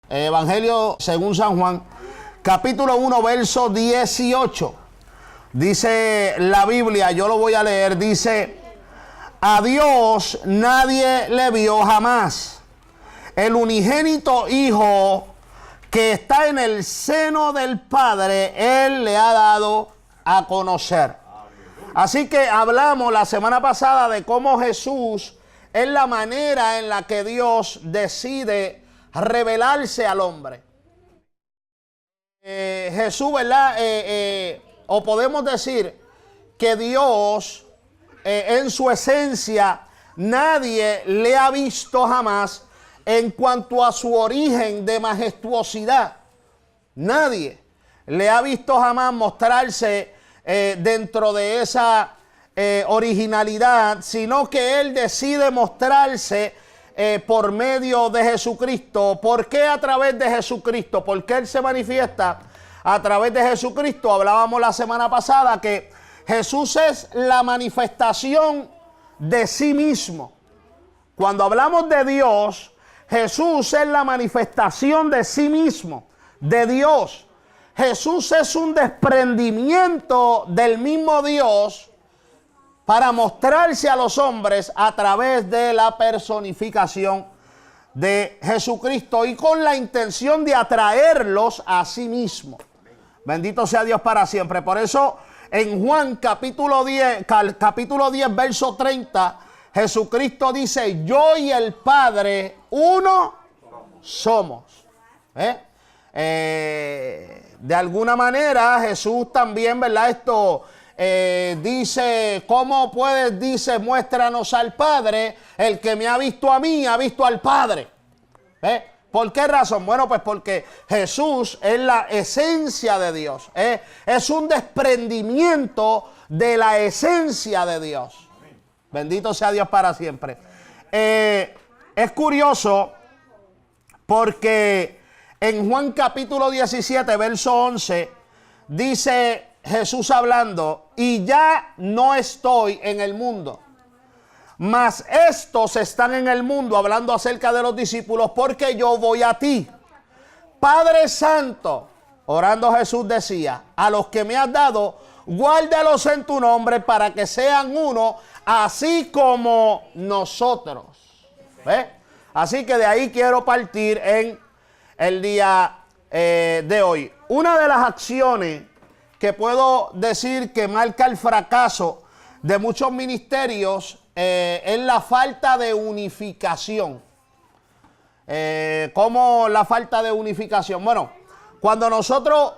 Evangelio según San Juan, capítulo 1, verso 18. Dice la Biblia, yo lo voy a leer, dice: a Dios nadie le vio jamás. El unigénito Hijo que está en el seno del Padre, Él le ha dado a conocer. Así que hablamos la semana pasada de cómo Jesús es la manera en la que Dios decide revelarse al hombre. Jesús, ¿verdad? O podemos decir que Dios, en su esencia, nadie le ha visto jamás en cuanto a su origen de majestuosidad. Nadie le ha visto jamás mostrarse dentro de esa originalidad, sino que Él decide mostrarse por medio de Jesucristo. ¿Por qué a través de Jesucristo? ¿Por qué Él se manifiesta a través de Jesucristo? Hablábamos la semana pasada que Jesús es la manifestación de sí mismo. Cuando hablamos de Dios, Jesús es la manifestación de sí mismo, de Dios. Jesús es un desprendimiento del mismo Dios para mostrarse a los hombres a través de la personificación de Jesucristo y con la intención de atraerlos a sí mismo. Bendito sea Dios para siempre. Por eso en Juan capítulo 10, verso 30, Jesucristo dice: yo y el Padre uno somos. De alguna manera Jesús también, ¿verdad? Esto dice: ¿cómo puedes? Dice: muéstranos al Padre. El que me ha visto a mí, ha visto al Padre. ¿Por qué razón? Bueno, pues porque Jesús es la esencia de Dios. Es un desprendimiento de la esencia de Dios. Bendito sea Dios para siempre. Es curioso porque en Juan capítulo 17, verso 11, dice Jesús hablando: y ya no estoy en el mundo, mas estos están en el mundo, hablando acerca de los discípulos, porque yo voy a ti. Padre Santo, orando Jesús decía: a los que me has dado, guárdalos en tu nombre para que sean uno, así como nosotros. Así que de ahí quiero partir en el día de hoy. Una de las acciones que puedo decir que marca el fracaso de muchos ministerios es la falta de unificación. ¿Cómo la falta de unificación? Bueno, cuando nosotros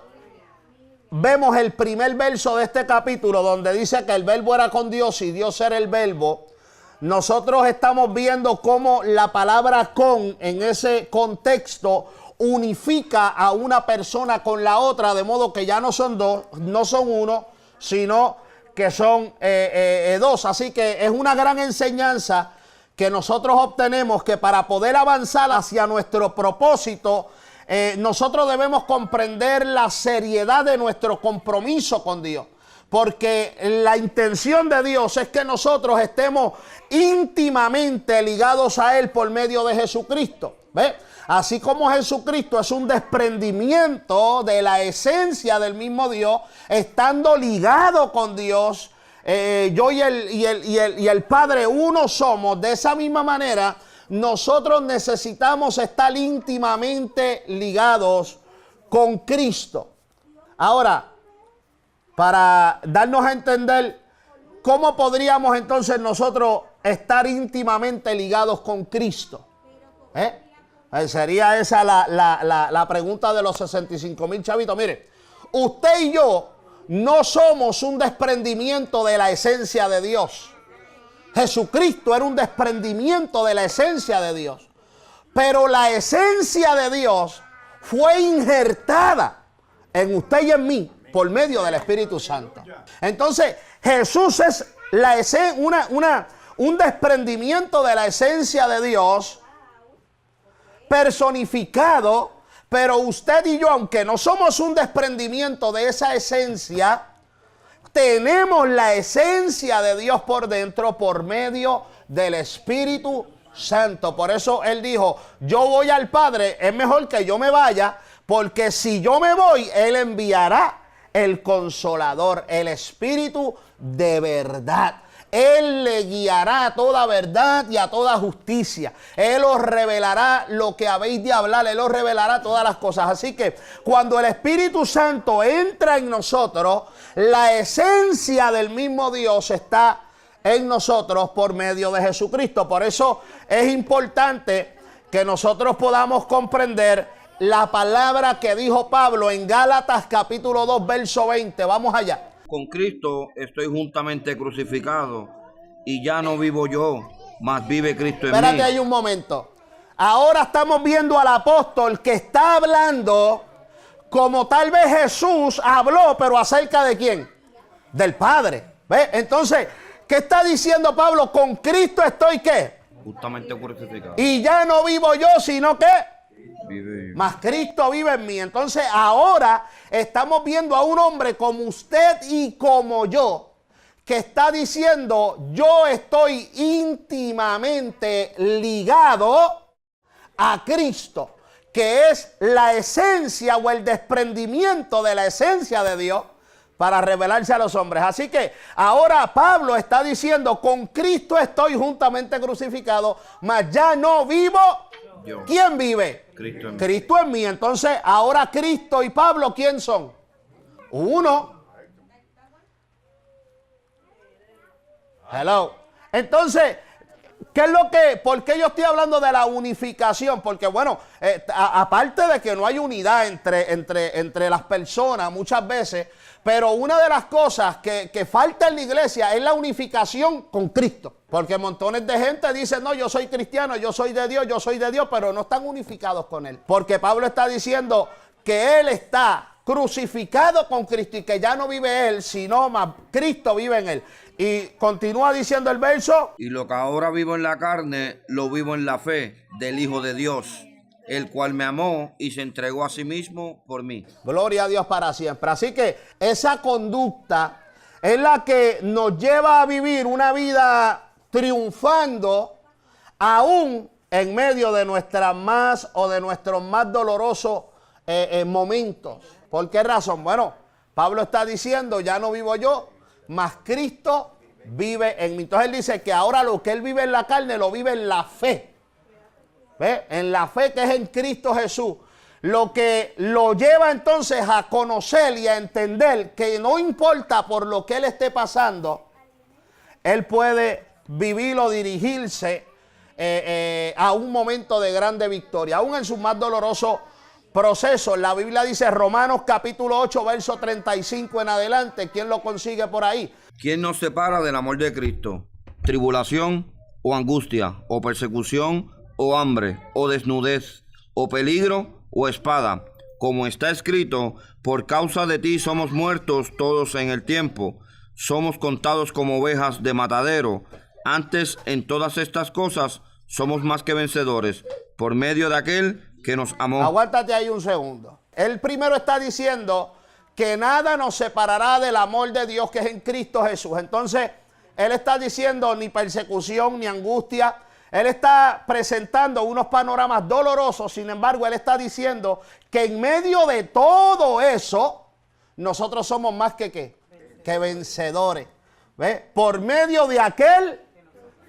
vemos el primer verso de este capítulo, donde dice que el verbo era con Dios y Dios era el verbo, nosotros estamos viendo cómo la palabra con, en ese contexto, unifica a una persona con la otra, de modo que ya no son dos, no son uno, sino que son dos. Así que es una gran enseñanza que nosotros obtenemos, que para poder avanzar hacia nuestro propósito, nosotros debemos comprender la seriedad de nuestro compromiso con Dios. Porque la intención de Dios es que nosotros estemos íntimamente ligados a Él por medio de Jesucristo. ¿Ve? Así como Jesucristo es un desprendimiento de la esencia del mismo Dios, estando ligado con Dios, yo y el Padre uno somos. De esa misma manera, nosotros necesitamos estar íntimamente ligados con Cristo. Ahora, para darnos a entender cómo podríamos entonces nosotros estar íntimamente ligados con Cristo. Sería esa la pregunta de los 65,000 chavitos. Mire, usted y yo no somos un desprendimiento de la esencia de Dios. Jesucristo era un desprendimiento de la esencia de Dios. Pero la esencia de Dios fue injertada en usted y en mí por medio del Espíritu Santo. Entonces, Jesús es un desprendimiento de la esencia de Dios personificado, pero usted y yo, aunque no somos un desprendimiento de esa esencia, tenemos la esencia de Dios por dentro por medio del Espíritu Santo. Por eso él dijo, yo voy al Padre, es mejor que yo me vaya, porque si yo me voy, él enviará el Consolador, el Espíritu de verdad. Él le guiará a toda verdad y a toda justicia. Él os revelará lo que habéis de hablar. Él os revelará todas las cosas. Así que cuando el Espíritu Santo entra en nosotros, la esencia del mismo Dios está en nosotros por medio de Jesucristo. Por eso es importante que nosotros podamos comprender la palabra que dijo Pablo en Gálatas capítulo 2, verso 20. Vamos allá. Con Cristo estoy juntamente crucificado, y ya no vivo yo, mas vive Cristo en mí. Espérate ahí un momento. Ahora estamos viendo al apóstol que está hablando como tal vez Jesús habló, pero ¿acerca de quién? Del Padre. ¿Ve? Entonces, ¿qué está diciendo Pablo? Con Cristo estoy ¿qué? Justamente crucificado. Y ya no vivo yo, sino que más Cristo vive en mí. Entonces ahora estamos viendo a un hombre como usted y como yo, que está diciendo, yo estoy íntimamente ligado a Cristo, que es la esencia o el desprendimiento de la esencia de Dios para revelarse a los hombres. Así que ahora Pablo está diciendo, con Cristo estoy juntamente crucificado, mas ya no vivo. Yo. ¿Quién vive? Cristo en mí. Cristo en mí. Entonces, ahora Cristo y Pablo, ¿quién son? Uno. Hello. Entonces, ¿qué es lo que, por qué yo estoy hablando de la unificación? Porque bueno, aparte de que no hay unidad entre las personas muchas veces, pero una de las cosas que falta en la iglesia es la unificación con Cristo. Porque montones de gente dicen, no, yo soy cristiano, yo soy de Dios, pero no están unificados con Él. Porque Pablo está diciendo que Él está crucificado con Cristo y que ya no vive Él, sino más Cristo vive en Él. Y continúa diciendo el verso. Y lo que ahora vivo en la carne, lo vivo en la fe del Hijo de Dios, el cual me amó y se entregó a sí mismo por mí. Gloria a Dios para siempre. Así que esa conducta es la que nos lleva a vivir una vida triunfando aún en medio de nuestras más o de nuestros más dolorosos momentos. ¿Por qué razón? Bueno, Pablo está diciendo, ya no vivo yo, mas Cristo vive en mí. Entonces él dice que ahora lo que él vive en la carne lo vive en la fe. ¿Ve? En la fe que es en Cristo Jesús. Lo que lo lleva entonces a conocer y a entender que no importa por lo que él esté pasando, él puede vivir o dirigirse a un momento de grande victoria, aún en sus más dolorosos procesos. La Biblia dice, Romanos capítulo 8, verso 35 en adelante. ¿Quién lo consigue por ahí? ¿Quién nos separa del amor de Cristo? ¿Tribulación o angustia o persecución o hambre o desnudez o peligro o espada? Como está escrito, por causa de ti somos muertos todos en el tiempo. Somos contados como ovejas de matadero. Antes, en todas estas cosas, somos más que vencedores, por medio de aquel que nos amó. Aguántate ahí un segundo. Él primero está diciendo que nada nos separará del amor de Dios que es en Cristo Jesús. Entonces, él está diciendo ni persecución ni angustia. Él está presentando unos panoramas dolorosos. Sin embargo, él está diciendo que en medio de todo eso, nosotros somos más que ¿qué? Que vencedores. ¿Ve? Por medio de aquel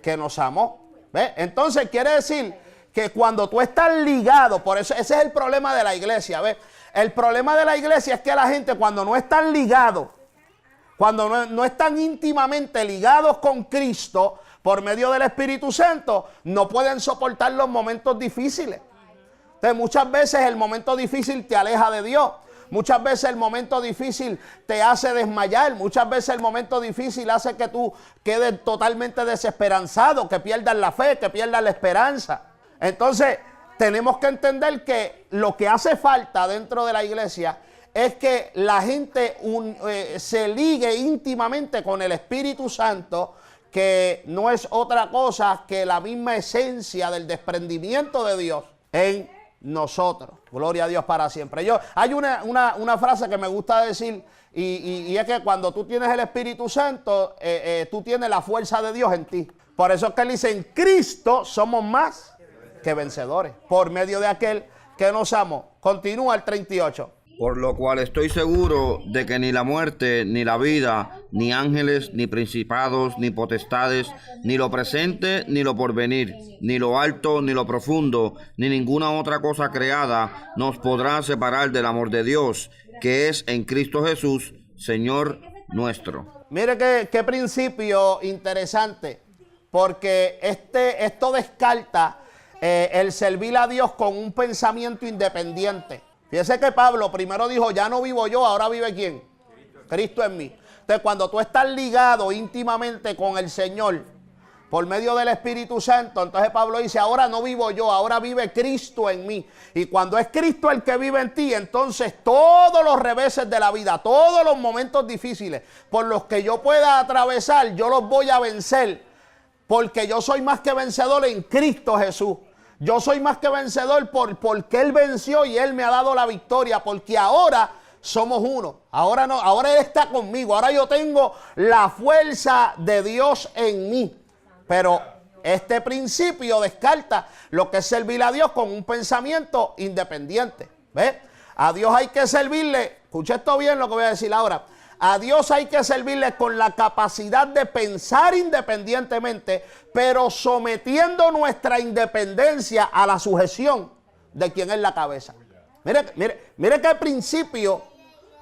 que nos amó. ¿Ve? Entonces quiere decir que cuando tú estás ligado, por eso ese es el problema de la iglesia. ¿Ve? El problema de la iglesia es que la gente cuando no están ligados, cuando no están íntimamente ligados con Cristo por medio del Espíritu Santo, no pueden soportar los momentos difíciles. Entonces muchas veces el momento difícil te aleja de Dios. Muchas veces el momento difícil te hace desmayar. Muchas veces el momento difícil hace que tú quedes totalmente desesperanzado, que pierdas la fe, que pierdas la esperanza. Entonces, tenemos que entender que lo que hace falta dentro de la iglesia es que la gente se ligue íntimamente con el Espíritu Santo, que no es otra cosa que la misma esencia del desprendimiento de Dios en nosotros. Gloria a Dios para siempre. Hay una frase que me gusta decir y es que cuando tú tienes el Espíritu Santo, tú tienes la fuerza de Dios en ti. Por eso es que él dice, en Cristo somos más que vencedores, por medio de aquel que nos amó. Continúa el 38. Por lo cual estoy seguro de que ni la muerte, ni la vida, ni ángeles, ni principados, ni potestades, ni lo presente, ni lo porvenir, ni lo alto, ni lo profundo, ni ninguna otra cosa creada nos podrá separar del amor de Dios, que es en Cristo Jesús, Señor nuestro. Mire qué principio interesante, porque esto descarta el servir a Dios con un pensamiento independiente. Fíjese que Pablo primero dijo, ya no vivo yo, ahora vive ¿quién? Cristo en mí. Entonces, cuando tú estás ligado íntimamente con el Señor por medio del Espíritu Santo, entonces Pablo dice, ahora no vivo yo, ahora vive Cristo en mí. Y cuando es Cristo el que vive en ti, entonces todos los reveses de la vida, todos los momentos difíciles por los que yo pueda atravesar, yo los voy a vencer, porque yo soy más que vencedor en Cristo Jesús. Yo soy más que vencedor porque Él venció y Él me ha dado la victoria, porque ahora somos uno. Ahora no, ahora Él está conmigo. Ahora yo tengo la fuerza de Dios en mí. Pero este principio descarta lo que es servir a Dios con un pensamiento independiente. ¿Ves? A Dios hay que servirle. Escucha esto bien lo que voy a decir ahora. A Dios hay que servirle con la capacidad de pensar independientemente, pero sometiendo nuestra independencia a la sujeción de quien es la cabeza. Mire qué principio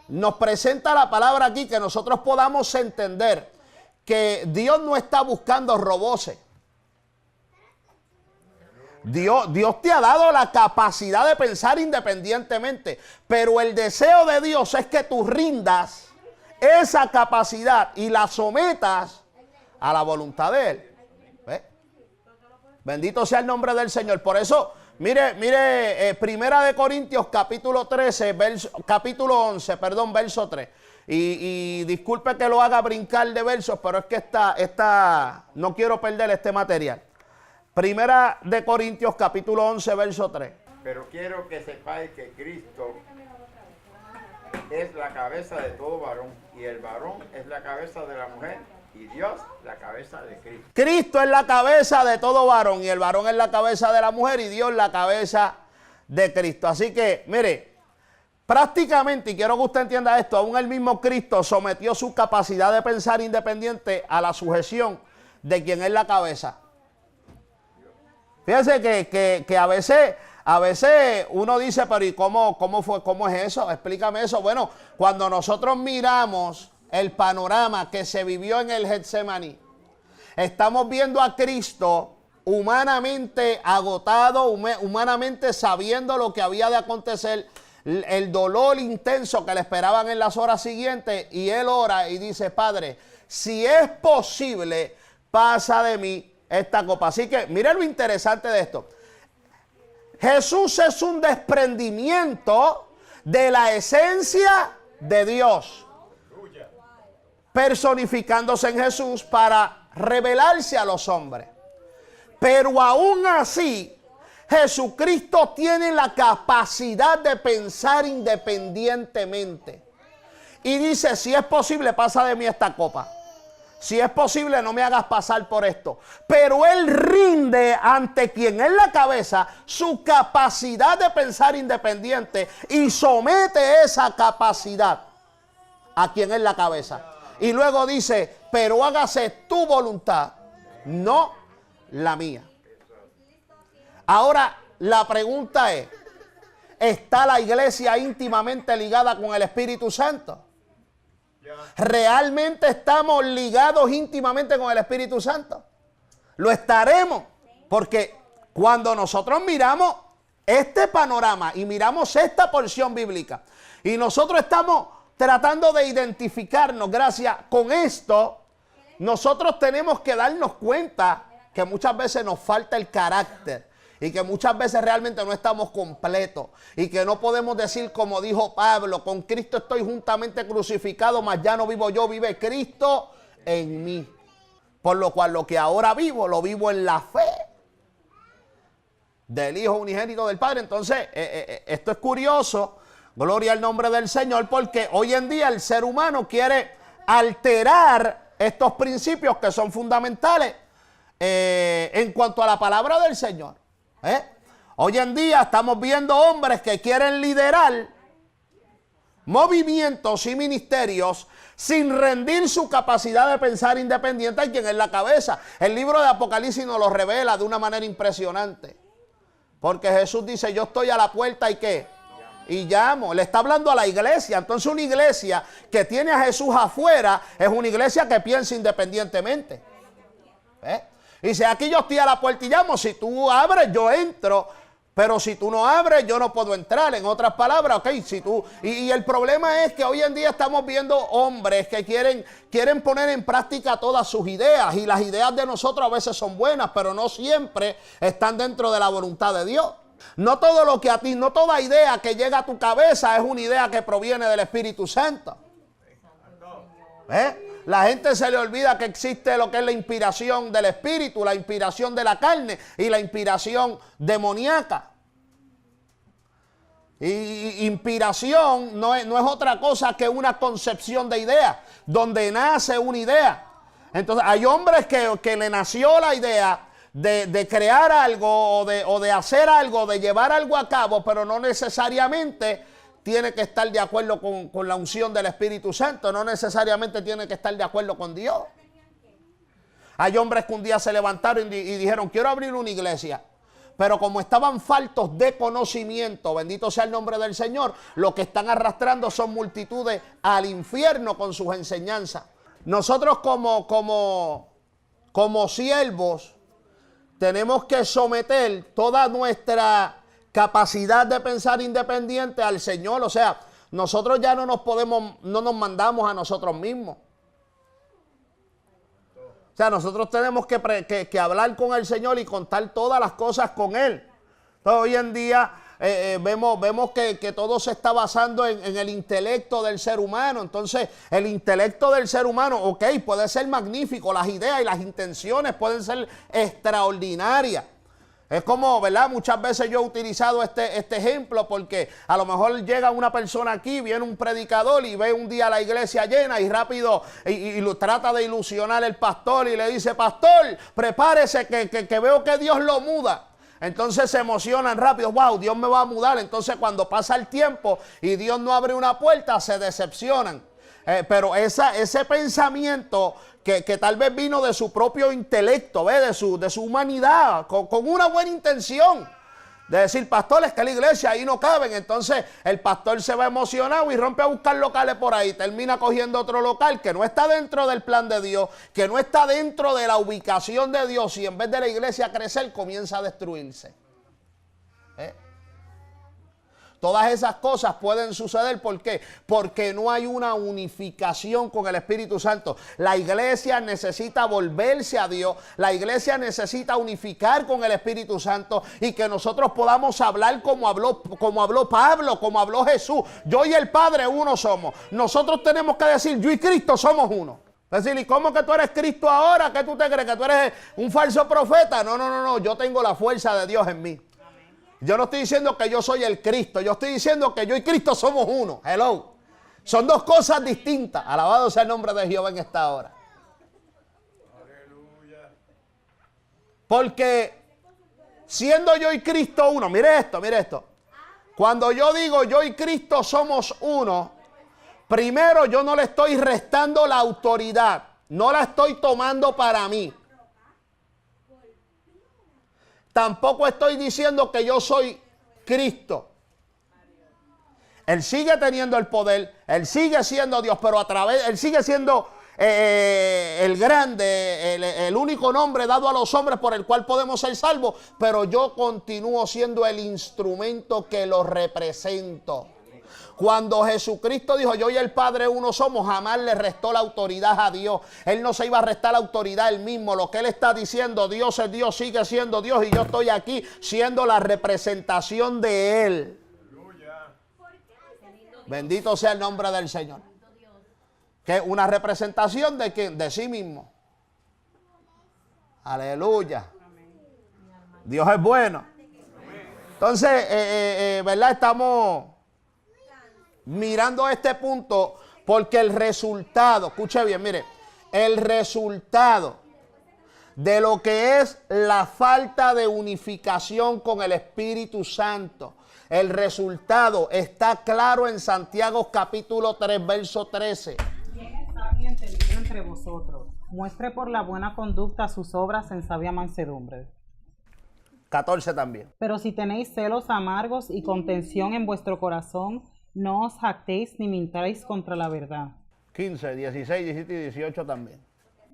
nos presenta la palabra aquí, que nosotros podamos entender que Dios no está buscando roboces. Dios te ha dado la capacidad de pensar independientemente, pero el deseo de Dios es que tú rindas esa capacidad y la sometas a la voluntad de Él. ¿Ve? Bendito sea el nombre del Señor. Por eso, mire, Primera de Corintios capítulo 11, verso 3. Y disculpe que lo haga brincar de versos, pero es que no quiero perder este material. Primera de Corintios capítulo 11, verso 3. Pero quiero que sepáis que Cristo es la cabeza de todo varón, y el varón es la cabeza de la mujer, y Dios la cabeza de Cristo. Cristo es la cabeza de todo varón, y el varón es la cabeza de la mujer, y Dios la cabeza de Cristo. Así que, mire, prácticamente, y quiero que usted entienda esto, aún el mismo Cristo sometió su capacidad de pensar independiente a la sujeción de quien es la cabeza. Fíjense que a veces uno dice, pero ¿y cómo es eso? Explícame eso. Bueno, cuando nosotros miramos el panorama que se vivió en el Getsemaní, estamos viendo a Cristo humanamente agotado, humanamente sabiendo lo que había de acontecer, el dolor intenso que le esperaban en las horas siguientes, y Él ora y dice, Padre, si es posible, pasa de mí esta copa. Así que miren lo interesante de esto. Jesús es un desprendimiento de la esencia de Dios, personificándose en Jesús para revelarse a los hombres. Pero aún así, Jesucristo tiene la capacidad de pensar independientemente. Y dice, si es posible, pasa de mí esta copa. Si es posible, no me hagas pasar por esto. Pero Él rinde ante quien es la cabeza su capacidad de pensar independiente y somete esa capacidad a quien es la cabeza. Y luego dice, pero hágase tu voluntad, no la mía. Ahora, la pregunta es, ¿está la iglesia íntimamente ligada con el Espíritu Santo? ¿Realmente estamos ligados íntimamente con el Espíritu Santo? Lo estaremos, porque cuando nosotros miramos este panorama y miramos esta porción bíblica y nosotros estamos tratando de identificarnos gracias con esto, nosotros tenemos que darnos cuenta que muchas veces nos falta el carácter y que muchas veces realmente no estamos completos y que no podemos decir como dijo Pablo, con Cristo estoy juntamente crucificado, mas ya no vivo yo, vive Cristo en mí. Por lo cual lo que ahora vivo, lo vivo en la fe del Hijo unigénito del Padre. Entonces, esto es curioso, gloria al nombre del Señor, porque hoy en día el ser humano quiere alterar estos principios que son fundamentales en cuanto a la palabra del Señor. Hoy en día estamos viendo hombres que quieren liderar movimientos y ministerios sin rendir su capacidad de pensar independiente a quien es la cabeza. El libro de Apocalipsis nos lo revela de una manera impresionante. Porque Jesús dice, yo estoy a la puerta y ¿qué? Y llamo. Le está hablando a la iglesia. Entonces una iglesia que tiene a Jesús afuera es una iglesia que piensa independientemente. Dice, aquí yo estoy a la puerta y llamo. Si tú abres, yo entro. Pero si tú no abres, yo no puedo entrar. En otras palabras, ok, si tú... Y el problema es que hoy en día estamos viendo hombres que quieren poner en práctica todas sus ideas. Y las ideas de nosotros a veces son buenas, pero no siempre están dentro de la voluntad de Dios. No todo lo que a ti, no toda idea que llega a tu cabeza es una idea que proviene del Espíritu Santo. La gente se le olvida que existe lo que es la inspiración del espíritu, la inspiración de la carne y la inspiración demoníaca. Y inspiración no es otra cosa que una concepción de idea, donde nace una idea. Entonces hay hombres que le nació la idea de crear algo o de hacer algo, de llevar algo a cabo, pero no necesariamente tiene que estar de acuerdo con la unción del Espíritu Santo. No necesariamente tiene que estar de acuerdo con Dios. Hay hombres que un día se levantaron y dijeron, quiero abrir una iglesia. Pero como estaban faltos de conocimiento, bendito sea el nombre del Señor, lo que están arrastrando son multitudes al infierno con sus enseñanzas. Nosotros como siervos tenemos que someter toda nuestra capacidad de pensar independiente al Señor. O sea, nosotros ya no nos mandamos a nosotros mismos. O sea, nosotros tenemos que hablar con el Señor y contar todas las cosas con Él. Entonces, hoy en día vemos que todo se está basando en el intelecto del ser humano. Entonces, el intelecto del ser humano, ok, puede ser magnífico. Las ideas y las intenciones pueden ser extraordinarias. Es como, ¿verdad? Muchas veces yo he utilizado este ejemplo porque a lo mejor llega una persona aquí, viene un predicador y ve un día la iglesia llena y rápido y lo trata de ilusionar el pastor y le dice, pastor, prepárese que veo que Dios lo muda. Entonces se emocionan rápido, wow, Dios me va a mudar. Entonces cuando pasa el tiempo y Dios no abre una puerta, se decepcionan. Pero ese pensamiento que tal vez vino de su propio intelecto, de su humanidad, con una buena intención, de decir, pastores, que la iglesia ahí no caben. Entonces el pastor se va emocionado y rompe a buscar locales por ahí, termina cogiendo otro local que no está dentro del plan de Dios, que no está dentro de la ubicación de Dios, y en vez de la iglesia crecer, comienza a destruirse. Todas esas cosas pueden suceder. ¿Por qué? Porque no hay una unificación con el Espíritu Santo. La iglesia necesita volverse a Dios. La iglesia necesita unificar con el Espíritu Santo y que nosotros podamos hablar como habló Pablo, como habló Jesús. Yo y el Padre uno somos. Nosotros tenemos que decir, yo y Cristo somos uno. Es decir, ¿y cómo que tú eres Cristo ahora? ¿Qué tú te crees? ¿Que tú eres un falso profeta? No. Yo tengo la fuerza de Dios en mí. Yo no estoy diciendo que yo soy el Cristo. Yo estoy diciendo que yo y Cristo somos uno. Hello. Son dos cosas distintas. Alabado sea el nombre de Jehová en esta hora. Aleluya. Porque siendo yo y Cristo uno. Mire esto. Cuando yo digo yo y Cristo somos uno, primero yo no le estoy restando la autoridad. No la estoy tomando para mí. Tampoco estoy diciendo que yo soy Cristo. Él sigue teniendo el poder, Él sigue siendo Dios, pero Él sigue siendo el grande, el único nombre dado a los hombres por el cual podemos ser salvos, pero yo continúo siendo el instrumento que lo represento. Cuando Jesucristo dijo, yo y el Padre uno somos, jamás le restó la autoridad a Dios. Él no se iba a restar la autoridad él mismo. Lo que Él está diciendo, Dios es Dios, sigue siendo Dios, y yo estoy aquí siendo la representación de Él. Bendito sea el nombre del Señor. Que una representación de ¿quién? De sí mismo. Aleluya. Dios es bueno. Entonces, ¿verdad? Estamos mirando este punto porque el resultado, escuche bien, mire, el resultado de lo que es la falta de unificación con el Espíritu Santo. El resultado está claro en Santiago capítulo 3, verso 13. ¿Quién es sabio y entendido entre vosotros? Muestre por la buena conducta sus obras en sabia mansedumbre. 14 también. Pero si tenéis celos amargos y contención en vuestro corazón, no os jactéis ni mintáis contra la verdad. 15, 16, 17 y 18 también.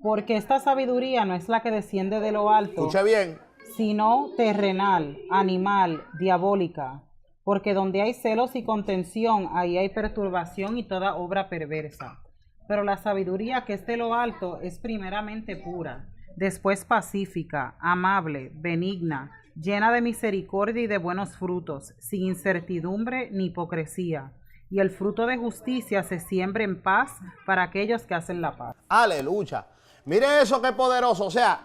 Porque esta sabiduría no es la que desciende de lo alto, Escuche bien. sino terrenal, animal, diabólica. Porque donde hay celos y contención, ahí hay perturbación y toda obra perversa. Pero la sabiduría que es de lo alto es primeramente pura, después pacífica, amable, benigna, llena de misericordia y de buenos frutos, sin incertidumbre ni hipocresía. Y el fruto de justicia se siembra en paz para aquellos que hacen la paz. Aleluya. Mire eso qué poderoso. O sea,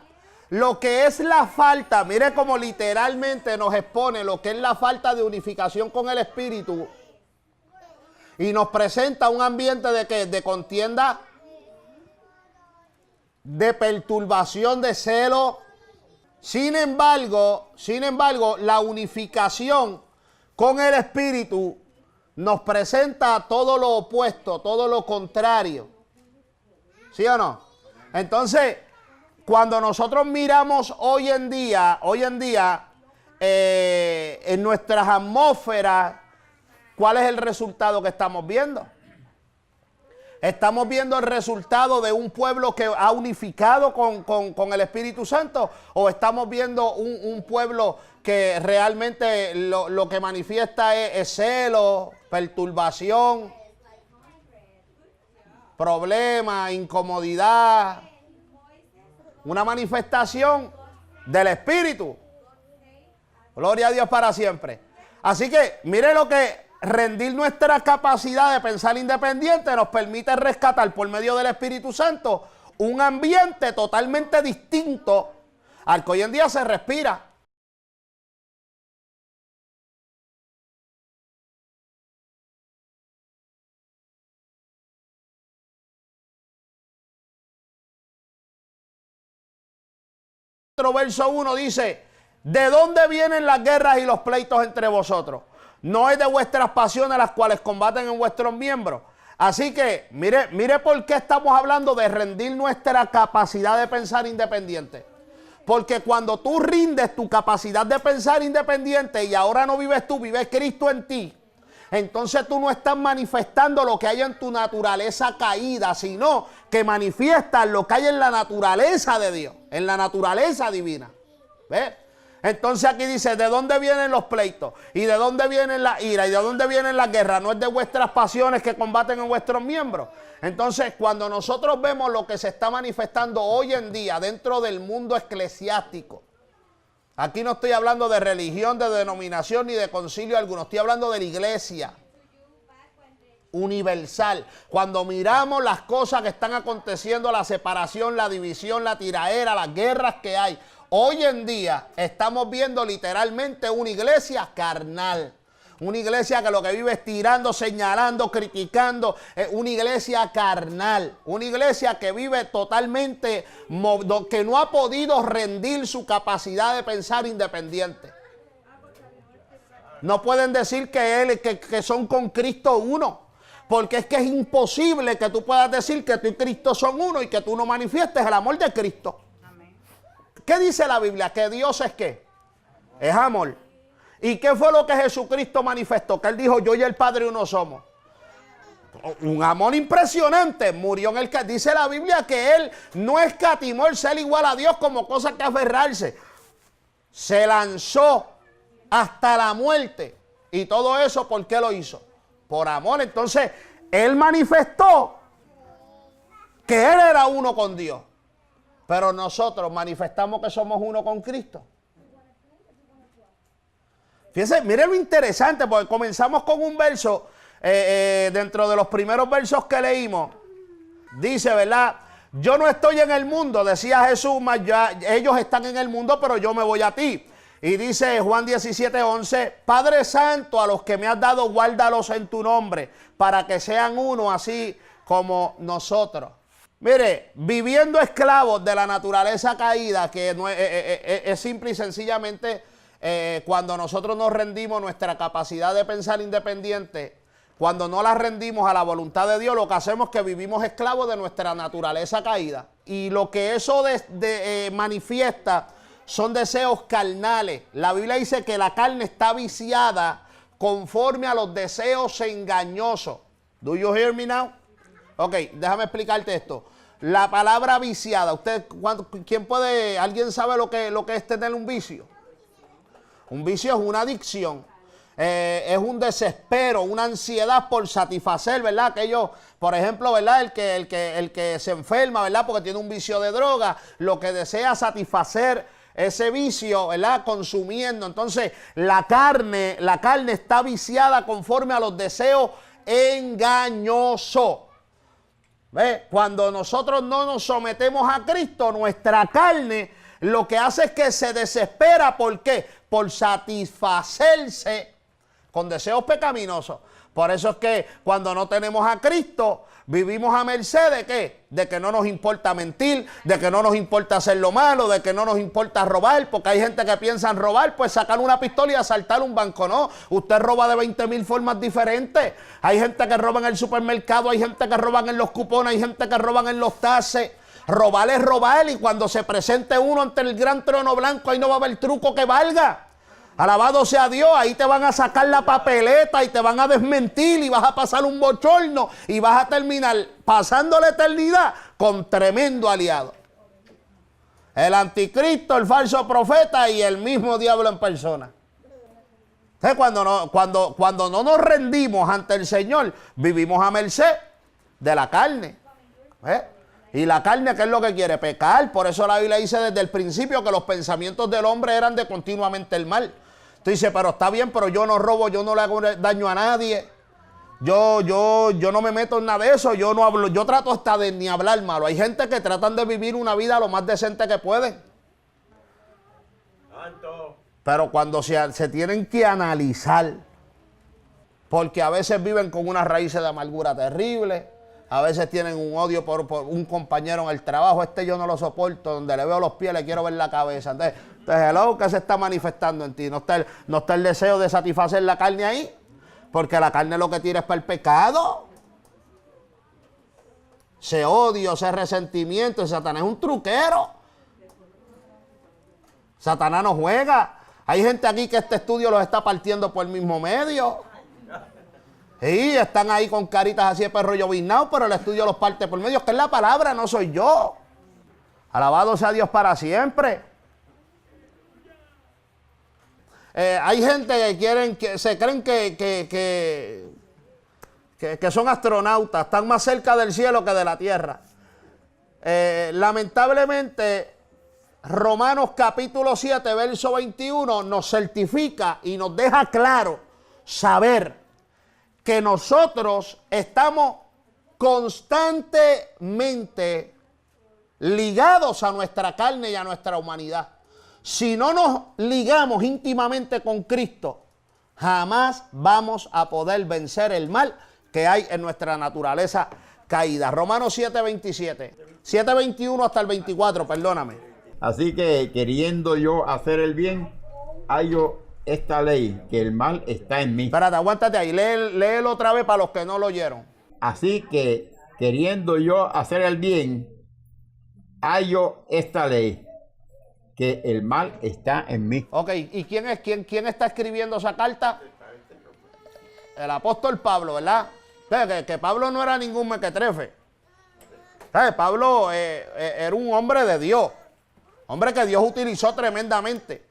lo que es la falta, mire cómo literalmente nos expone lo que es la falta de unificación con el Espíritu. Y nos presenta un ambiente de ¿qué? De contienda, de perturbación, de celo. Sin embargo, la unificación con el Espíritu nos presenta todo lo opuesto, todo lo contrario. ¿Sí o no? Entonces, cuando nosotros miramos hoy en día, en nuestras atmósferas, ¿cuál es el resultado que estamos viendo? ¿Estamos viendo el resultado de un pueblo que ha unificado con el Espíritu Santo? ¿O estamos viendo un pueblo que realmente lo que manifiesta es celo, perturbación, problema, incomodidad? Una manifestación del Espíritu. Gloria a Dios para siempre. Así que mire lo que rendir nuestra capacidad de pensar independiente nos permite rescatar por medio del Espíritu Santo un ambiente totalmente distinto al que hoy en día se respira. Verso 1 dice: ¿de dónde vienen las guerras y los pleitos entre vosotros? No es de vuestras pasiones las cuales combaten en vuestros miembros. Así que mire por qué estamos hablando de rendir nuestra capacidad de pensar independiente. Porque cuando tú rindes tu capacidad de pensar independiente y ahora no vives tú, vive Cristo en ti, entonces tú no estás manifestando lo que hay en tu naturaleza caída, sino que manifiestas lo que hay en la naturaleza de Dios, en la naturaleza divina. ¿Ves? Entonces aquí dice: ¿de dónde vienen los pleitos? ¿Y de dónde vienen la ira? ¿Y de dónde vienen las guerras? ¿No es de vuestras pasiones que combaten en vuestros miembros? Entonces, cuando nosotros vemos lo que se está manifestando hoy en día dentro del mundo eclesiástico, aquí no estoy hablando de religión, de denominación ni de concilio alguno. Estoy hablando de la iglesia universal. Cuando miramos las cosas que están aconteciendo, la separación, la división, la tiraera, las guerras que hay, hoy en día estamos viendo literalmente una iglesia carnal. Una iglesia que lo que vive es tirando, señalando, criticando. Una iglesia carnal. Una iglesia que vive totalmente, que no ha podido rendir su capacidad de pensar independiente. No pueden decir que son con Cristo uno. Porque es que es imposible que tú puedas decir que tú y Cristo son uno y que tú no manifiestes el amor de Cristo. ¿Qué dice la Biblia? ¿Que Dios es qué? Es amor. ¿Y qué fue lo que Jesucristo manifestó? Que Él dijo: yo y el Padre uno somos. Un amor impresionante. Murió en el que dice la Biblia que Él no escatimó el ser igual a Dios como cosa que aferrarse. Se lanzó hasta la muerte. Y todo eso, ¿por qué lo hizo? Por amor. Entonces, Él manifestó que Él era uno con Dios. Pero nosotros manifestamos que somos uno con Cristo. Fíjense, miren lo interesante, porque comenzamos con un verso, dentro de los primeros versos que leímos, dice, ¿verdad? Yo no estoy en el mundo, decía Jesús, mas ya, ellos están en el mundo, pero yo me voy a ti. Y dice Juan 17:11, Padre Santo, a los que me has dado, guárdalos en tu nombre, para que sean uno así como nosotros. Mire, viviendo esclavos de la naturaleza caída, que no es simple y sencillamente cuando nosotros nos rendimos nuestra capacidad de pensar independiente, cuando no la rendimos a la voluntad de Dios, lo que hacemos es que vivimos esclavos de nuestra naturaleza caída. Y lo que eso manifiesta son deseos carnales. La Biblia dice que la carne está viciada conforme a los deseos engañosos. Do you hear me now? Ok, déjame explicarte esto. La palabra viciada, ¿alguien sabe lo que es tener un vicio? Un vicio es una adicción, es un desespero, una ansiedad por satisfacer, ¿verdad? Aquello, por ejemplo, ¿verdad? El que se enferma, ¿verdad? Porque tiene un vicio de droga, lo que desea satisfacer ese vicio, ¿verdad? Consumiendo. Entonces, la carne está viciada conforme a los deseos engañosos. ¿Ve? Cuando nosotros no nos sometemos a Cristo, nuestra carne lo que hace es que se desespera. ¿Por qué? Por satisfacerse con deseos pecaminosos. Por eso es que cuando no tenemos a Cristo, vivimos a merced de ¿qué? De que no nos importa mentir, de que no nos importa hacer lo malo, de que no nos importa robar, porque hay gente que piensa en robar, pues sacar una pistola y asaltar un banco. No, usted roba de 20,000 formas diferentes. Hay gente que roba en el supermercado, hay gente que roba en los cupones, hay gente que roba en los taxes. Robar es robar, y cuando se presente uno ante el gran trono blanco, ahí no va a haber truco que valga. Alabado sea Dios, ahí te van a sacar la papeleta y te van a desmentir y vas a pasar un bochorno y vas a terminar pasando la eternidad con tremendo aliado. El anticristo, el falso profeta y el mismo diablo en persona. Entonces, cuando no nos rendimos ante el Señor, vivimos a merced de la carne. Y la carne, ¿qué es lo que quiere? Pecar. Por eso la Biblia dice desde el principio que los pensamientos del hombre eran de continuamente el mal. Tú dices, pero está bien, pero yo no robo, yo no le hago daño a nadie. Yo no me meto en nada de eso, yo no hablo, yo trato hasta de ni hablar malo. Hay gente que tratan de vivir una vida lo más decente que pueden. Pero cuando se tienen que analizar, porque a veces viven con unas raíces de amargura terrible, a veces tienen un odio por un compañero en el trabajo, yo no lo soporto, donde le veo los pies le quiero ver la cabeza. Entonces hello, ¿qué se está manifestando en ti? ¿No está el deseo de satisfacer la carne ahí? Porque la carne lo que tira es para el pecado. Ese odio, ese resentimiento, Satanás es un truquero. Satanás no juega. Hay gente aquí que este estudio los está partiendo por el mismo medio. Y están ahí con caritas así de perro lloviznado, pero el estudio los parte por medio. Que es la palabra, no soy yo. Alabado sea Dios para siempre. Hay gente que se creen que son astronautas, están más cerca del cielo que de la tierra. Lamentablemente, Romanos capítulo 7, verso 21 nos certifica y nos deja claro saber que nosotros estamos constantemente ligados a nuestra carne y a nuestra humanidad. Si no nos ligamos íntimamente con Cristo, jamás vamos a poder vencer el mal que hay en nuestra naturaleza caída. Romanos 7:27, 7:21 hasta el 24, perdóname. Así que queriendo yo hacer el bien, hallo esta ley, que el mal está en mí. Espérate, aguántate ahí, léelo otra vez para los que no lo oyeron. Así que queriendo yo hacer el bien, hallo esta ley, que el mal está en mí. Ok, ¿y quién está escribiendo esa carta? El apóstol Pablo, ¿verdad? Que Pablo no era ningún mequetrefe. Pablo era un hombre de Dios, hombre que Dios utilizó tremendamente.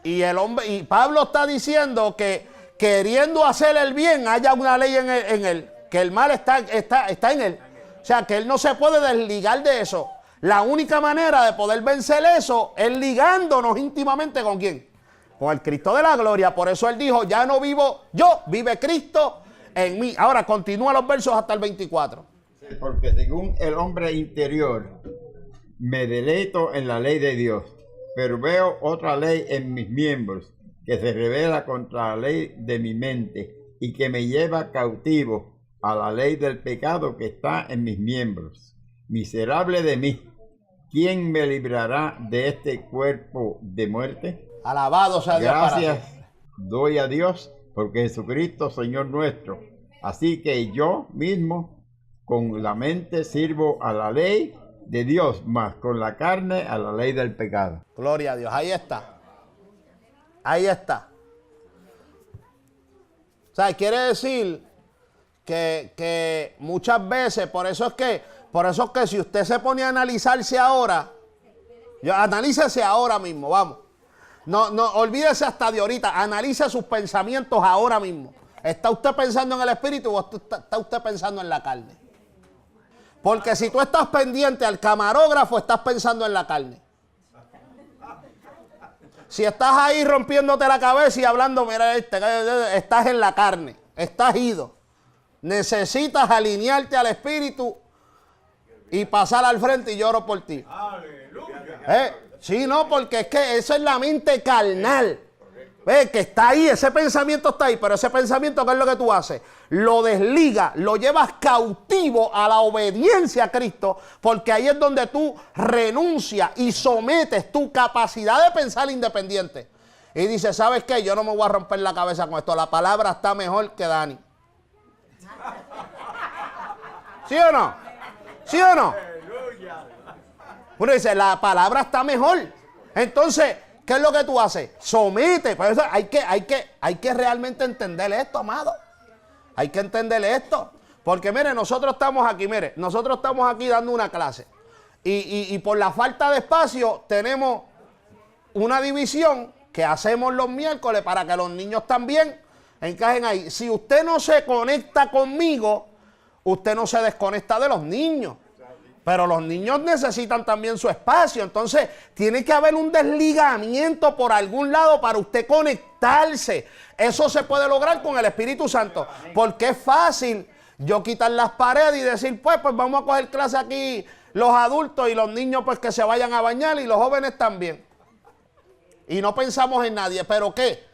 Y Pablo está diciendo que queriendo hacer el bien haya una ley en él, que el mal está en él. O sea, que él no se puede desligar de eso. La única manera de poder vencer eso es ligándonos íntimamente ¿con quién? Con el Cristo de la gloria. Por eso él dijo, ya no vivo yo, vive Cristo en mí. Ahora continúa los versos hasta el 24. Porque según el hombre interior, me deleito en la ley de Dios, pero veo otra ley en mis miembros, que se revela contra la ley de mi mente y que me lleva cautivo a la ley del pecado que está en mis miembros. miserable de mí, ¿quién me librará de este cuerpo de muerte? Alabado sea Dios para Gracias siempre. doy a Dios por Jesucristo, Señor nuestro. Así que yo mismo con la mente sirvo a la ley de Dios, más con la carne a la ley del pecado. Gloria a Dios. Ahí está. Ahí está. O sea, quiere decir que muchas veces, por eso es que si usted se pone a analizarse ahora, analícese ahora mismo, vamos. No, olvídese hasta de ahorita, analice sus pensamientos ahora mismo. ¿Está usted pensando en el espíritu o está usted pensando en la carne? Porque si tú estás pendiente al camarógrafo, estás pensando en la carne. Si estás ahí rompiéndote la cabeza y hablando, mira, estás en la carne, estás ido. Necesitas alinearte al espíritu y pasar al frente y lloro por ti. ¡Aleluya! Sí, no, porque es que eso es la mente carnal. ¿Ves? Que está ahí, ese pensamiento está ahí, pero ese pensamiento, ¿qué es lo que tú haces? Lo desligas, lo llevas cautivo a la obediencia a Cristo, porque ahí es donde tú renuncias y sometes tu capacidad de pensar independiente. Y dices, ¿sabes qué? Yo no me voy a romper la cabeza con esto, la palabra está mejor que Dani. ¿Sí o no? ¿Sí o no? Uno dice, la palabra está mejor. Entonces, ¿qué es lo que tú haces? Somete. Por eso hay que realmente entender esto, amado. Hay que entender esto. Porque mire, nosotros estamos aquí dando una clase. Y por la falta de espacio tenemos una división que hacemos los miércoles para que los niños también encajen ahí. Si usted no se conecta conmigo, usted no se desconecta de los niños. Pero los niños necesitan también su espacio. Entonces, tiene que haber un desligamiento por algún lado para usted conectarse. Eso se puede lograr con el Espíritu Santo. Porque es fácil yo quitar las paredes y decir, pues vamos a coger clase aquí los adultos y los niños pues que se vayan a bañar y los jóvenes también. Y no pensamos en nadie. ¿Pero qué?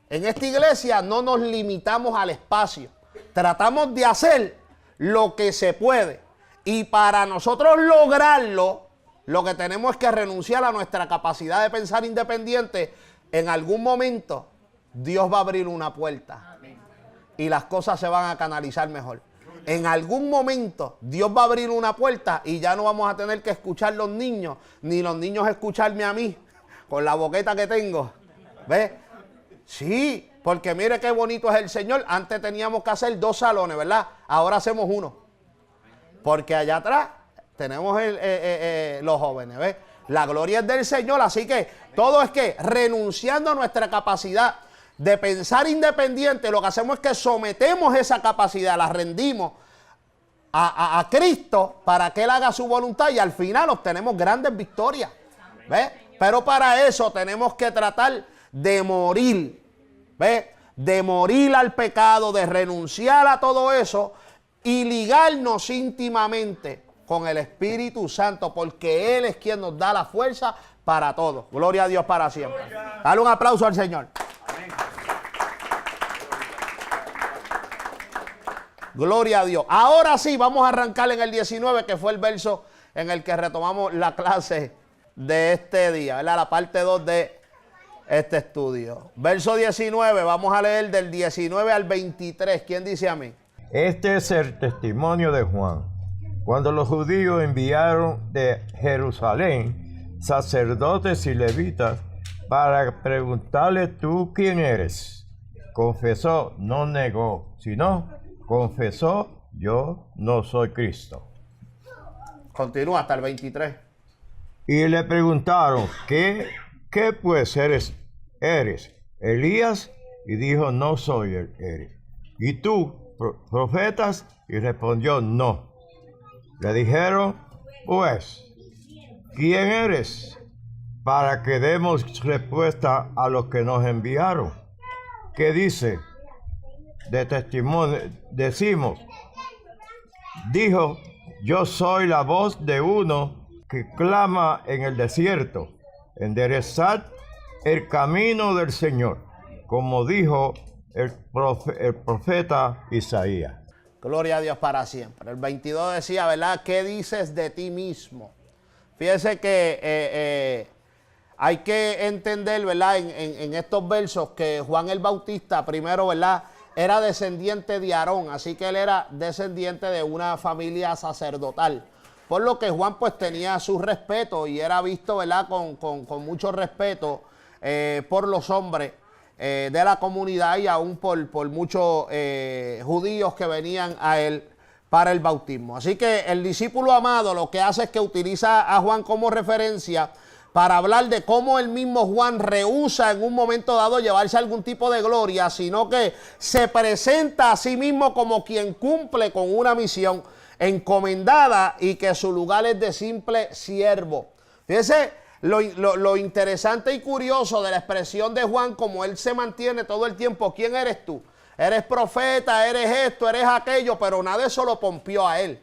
En esta iglesia no nos limitamos al espacio. Tratamos de hacer lo que se puede. Y para nosotros lograrlo, lo que tenemos es que renunciar a nuestra capacidad de pensar independiente. En algún momento, Dios va a abrir una puerta. Y las cosas se van a canalizar mejor. En algún momento, Dios va a abrir una puerta y ya no vamos a tener que escuchar los niños, ni los niños escucharme a mí, con la boqueta que tengo. ¿Ves? Sí, porque mire qué bonito es el Señor. Antes teníamos que hacer 2 salones, ¿verdad? Ahora hacemos 1. Porque allá atrás tenemos los jóvenes, ¿ves? La gloria es del Señor, así que todo es que renunciando a nuestra capacidad de pensar independiente, lo que hacemos es que sometemos esa capacidad, la rendimos a Cristo para que Él haga su voluntad y al final obtenemos grandes victorias, ¿ves? Pero para eso tenemos que tratar de morir, ¿ves? De morir al pecado, de renunciar a todo eso y ligarnos íntimamente con el Espíritu Santo, porque Él es quien nos da la fuerza para todo. Gloria a Dios para siempre. Dale un aplauso al Señor. Amén. Gloria a Dios. Ahora sí, vamos a arrancar en el 19, que fue el verso en el que retomamos la clase de este día, ¿verdad? La parte 2 de este estudio. Verso 19, vamos a leer del 19 al 23. ¿Quién dice amén? Este es el testimonio de Juan. Cuando los judíos enviaron de Jerusalén sacerdotes y levitas para preguntarle, ¿tú quién eres? Confesó, no negó, sino confesó, yo no soy Cristo. Continúa hasta el 23. Y le preguntaron, ¿qué pues eres? ¿Elías? Y dijo, no soy él. ¿Y tú? ¿Profetas? Y respondió, no. Le dijeron, pues, ¿quién eres? Para que demos respuesta a los que nos enviaron. ¿Qué dice? De testimonio, decimos, dijo, yo soy la voz de uno que clama en el desierto, enderezad el camino del Señor, como dijo el profeta Isaías. Gloria a Dios para siempre. El 22 decía, ¿verdad? ¿Qué dices de ti mismo? Fíjese que hay que entender, ¿verdad? En estos versos que Juan el Bautista, primero, ¿verdad? Era descendiente de Aarón, así que él era descendiente de una familia sacerdotal. Por lo que Juan pues tenía su respeto y era visto, ¿verdad? Con mucho respeto por los hombres de la comunidad y aún por muchos judíos que venían a él para el bautismo. Así que el discípulo amado lo que hace es que utiliza a Juan como referencia para hablar de cómo el mismo Juan rehúsa en un momento dado llevarse algún tipo de gloria, sino que se presenta a sí mismo como quien cumple con una misión encomendada y que su lugar es de simple siervo. Fíjese lo interesante y curioso de la expresión de Juan, como él se mantiene todo el tiempo. ¿Quién eres tú? Eres profeta, eres esto, eres aquello, pero nada de eso lo pompió a él.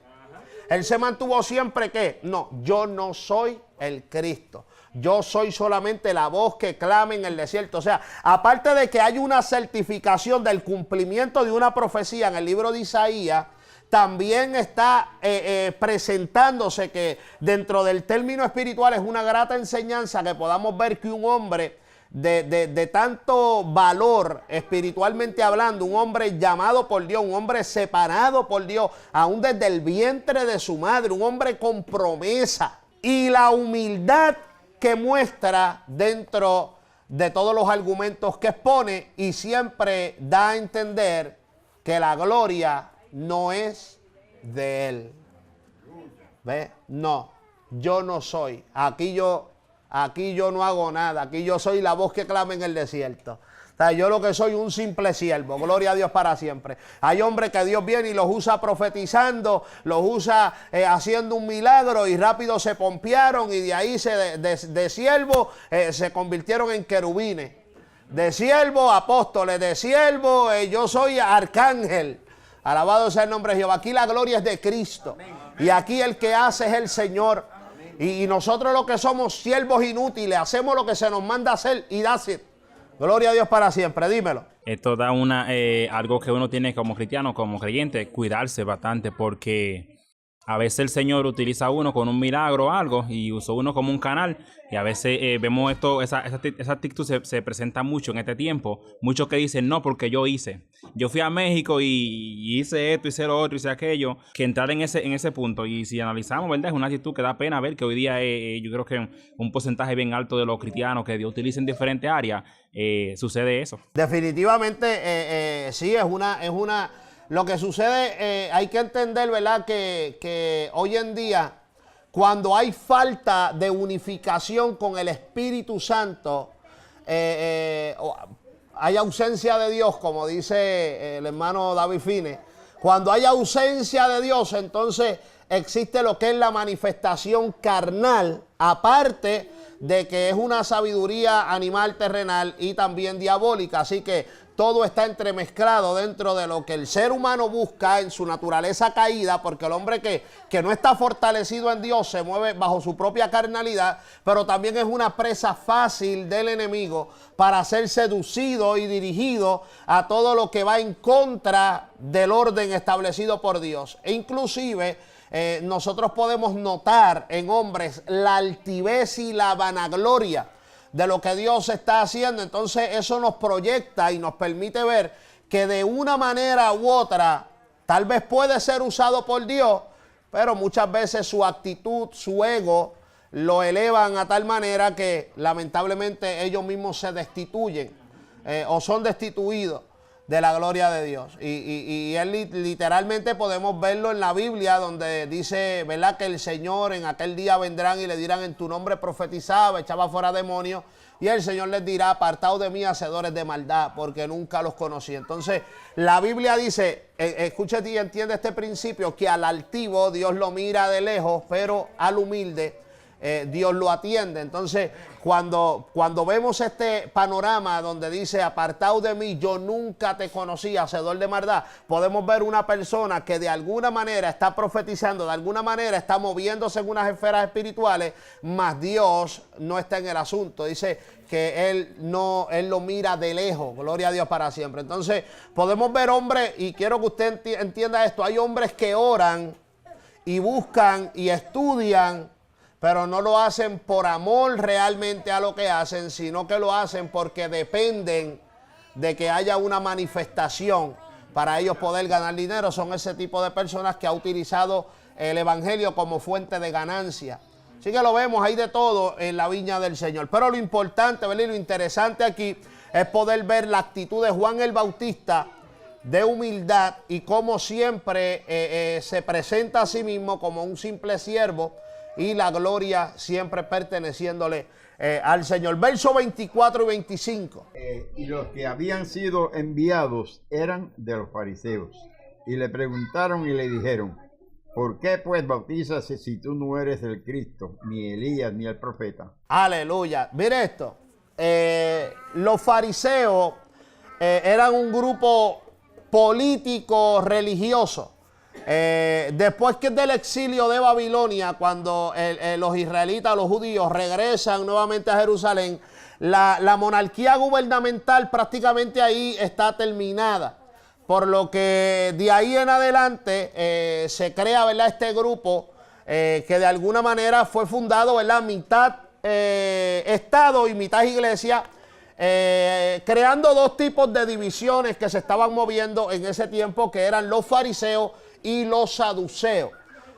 Él se mantuvo siempre que, no, yo no soy el Cristo. Yo soy solamente la voz que clama en el desierto. O sea, aparte de que hay una certificación del cumplimiento de una profecía en el libro de Isaías, también está presentándose que dentro del término espiritual es una grata enseñanza que podamos ver que un hombre de tanto valor espiritualmente hablando, un hombre llamado por Dios, un hombre separado por Dios, aún desde el vientre de su madre, un hombre con promesa y la humildad que muestra dentro de todos los argumentos que expone y siempre da a entender que la gloria no es de él. ¿Ve? No, yo no soy. Aquí yo no hago nada. Aquí yo soy la voz que clama en el desierto. O sea, yo lo que soy un simple siervo. Gloria a Dios para siempre. Hay hombres que Dios viene y los usa profetizando, los usa haciendo un milagro y rápido se pompearon y de ahí de siervo se convirtieron en querubines. De siervo, apóstoles. De siervo, yo soy arcángel. Alabado sea el nombre de Jehová. Aquí la gloria es de Cristo. Y aquí el que hace es el Señor. Y nosotros lo que somos siervos inútiles, hacemos lo que se nos manda hacer y that's it. Gloria a Dios para siempre, dímelo. Esto da algo que uno tiene como cristiano, como creyente, cuidarse bastante porque a veces el Señor utiliza a uno con un milagro o algo y usó uno como un canal y a veces vemos esa actitud se presenta mucho en este tiempo. Muchos que dicen, no, porque yo fui a México y hice esto, hice lo otro, hice aquello, que entrar en ese punto. Y si analizamos, ¿verdad? Es una actitud que da pena ver que hoy día yo creo que un porcentaje bien alto de los cristianos que Dios utiliza en diferentes áreas, sucede eso. Definitivamente sí, es una lo que sucede, hay que entender, ¿verdad? Que hoy en día, cuando hay falta de unificación con el Espíritu Santo, hay ausencia de Dios, como dice el hermano David Fine. Cuando hay ausencia de Dios, entonces existe lo que es la manifestación carnal, aparte de que es una sabiduría animal terrenal y también diabólica. Así que todo está entremezclado dentro de lo que el ser humano busca en su naturaleza caída, porque el hombre que no está fortalecido en Dios se mueve bajo su propia carnalidad, pero también es una presa fácil del enemigo para ser seducido y dirigido a todo lo que va en contra del orden establecido por Dios. E inclusive nosotros podemos notar en hombres la altivez y la vanagloria de lo que Dios está haciendo. Entonces eso nos proyecta y nos permite ver que de una manera u otra tal vez puede ser usado por Dios, pero muchas veces su actitud, su ego lo elevan a tal manera que lamentablemente ellos mismos se destituyen o son destituidos de la gloria de Dios. Y él literalmente podemos verlo en la Biblia, donde dice, ¿verdad?, que el Señor en aquel día vendrán y le dirán, en tu nombre profetizaba, echaba fuera demonios, y el Señor les dirá, apartaos de mí, hacedores de maldad, porque nunca los conocí. Entonces la Biblia dice, escúchate y entiende este principio, que al altivo Dios lo mira de lejos, pero al humilde Dios lo atiende. Entonces, cuando vemos este panorama donde dice, apartado de mí, yo nunca te conocí, hacedor de maldad, podemos ver una persona que de alguna manera está profetizando, de alguna manera está moviéndose en unas esferas espirituales, mas Dios no está en el asunto. Dice que Él lo mira de lejos, gloria a Dios para siempre. Entonces, podemos ver hombres, y quiero que usted entienda esto, hay hombres que oran y buscan y estudian, pero no lo hacen por amor realmente a lo que hacen, sino que lo hacen porque dependen de que haya una manifestación para ellos poder ganar dinero. Son ese tipo de personas que ha utilizado el evangelio como fuente de ganancia. Así que lo vemos, hay de todo en la viña del Señor. Pero lo importante, ¿verdad? Y lo interesante aquí es poder ver la actitud de Juan el Bautista de humildad y cómo siempre se presenta a sí mismo como un simple siervo, y la gloria siempre perteneciéndole al Señor. Verso 24 y 25. Y los que habían sido enviados eran de los fariseos. Y le preguntaron y le dijeron, ¿por qué pues bautizas si tú no eres el Cristo, ni Elías, ni el profeta? Aleluya. Mire esto. Los fariseos eran un grupo político religioso. Después que del exilio de Babilonia, cuando los israelitas, los judíos regresan nuevamente a Jerusalén, la monarquía gubernamental prácticamente ahí está terminada, por lo que de ahí en adelante se crea, ¿verdad?, este grupo que de alguna manera fue fundado, ¿verdad?, mitad Estado y mitad iglesia, creando dos tipos de divisiones que se estaban moviendo en ese tiempo, que eran los fariseos y los saduceos.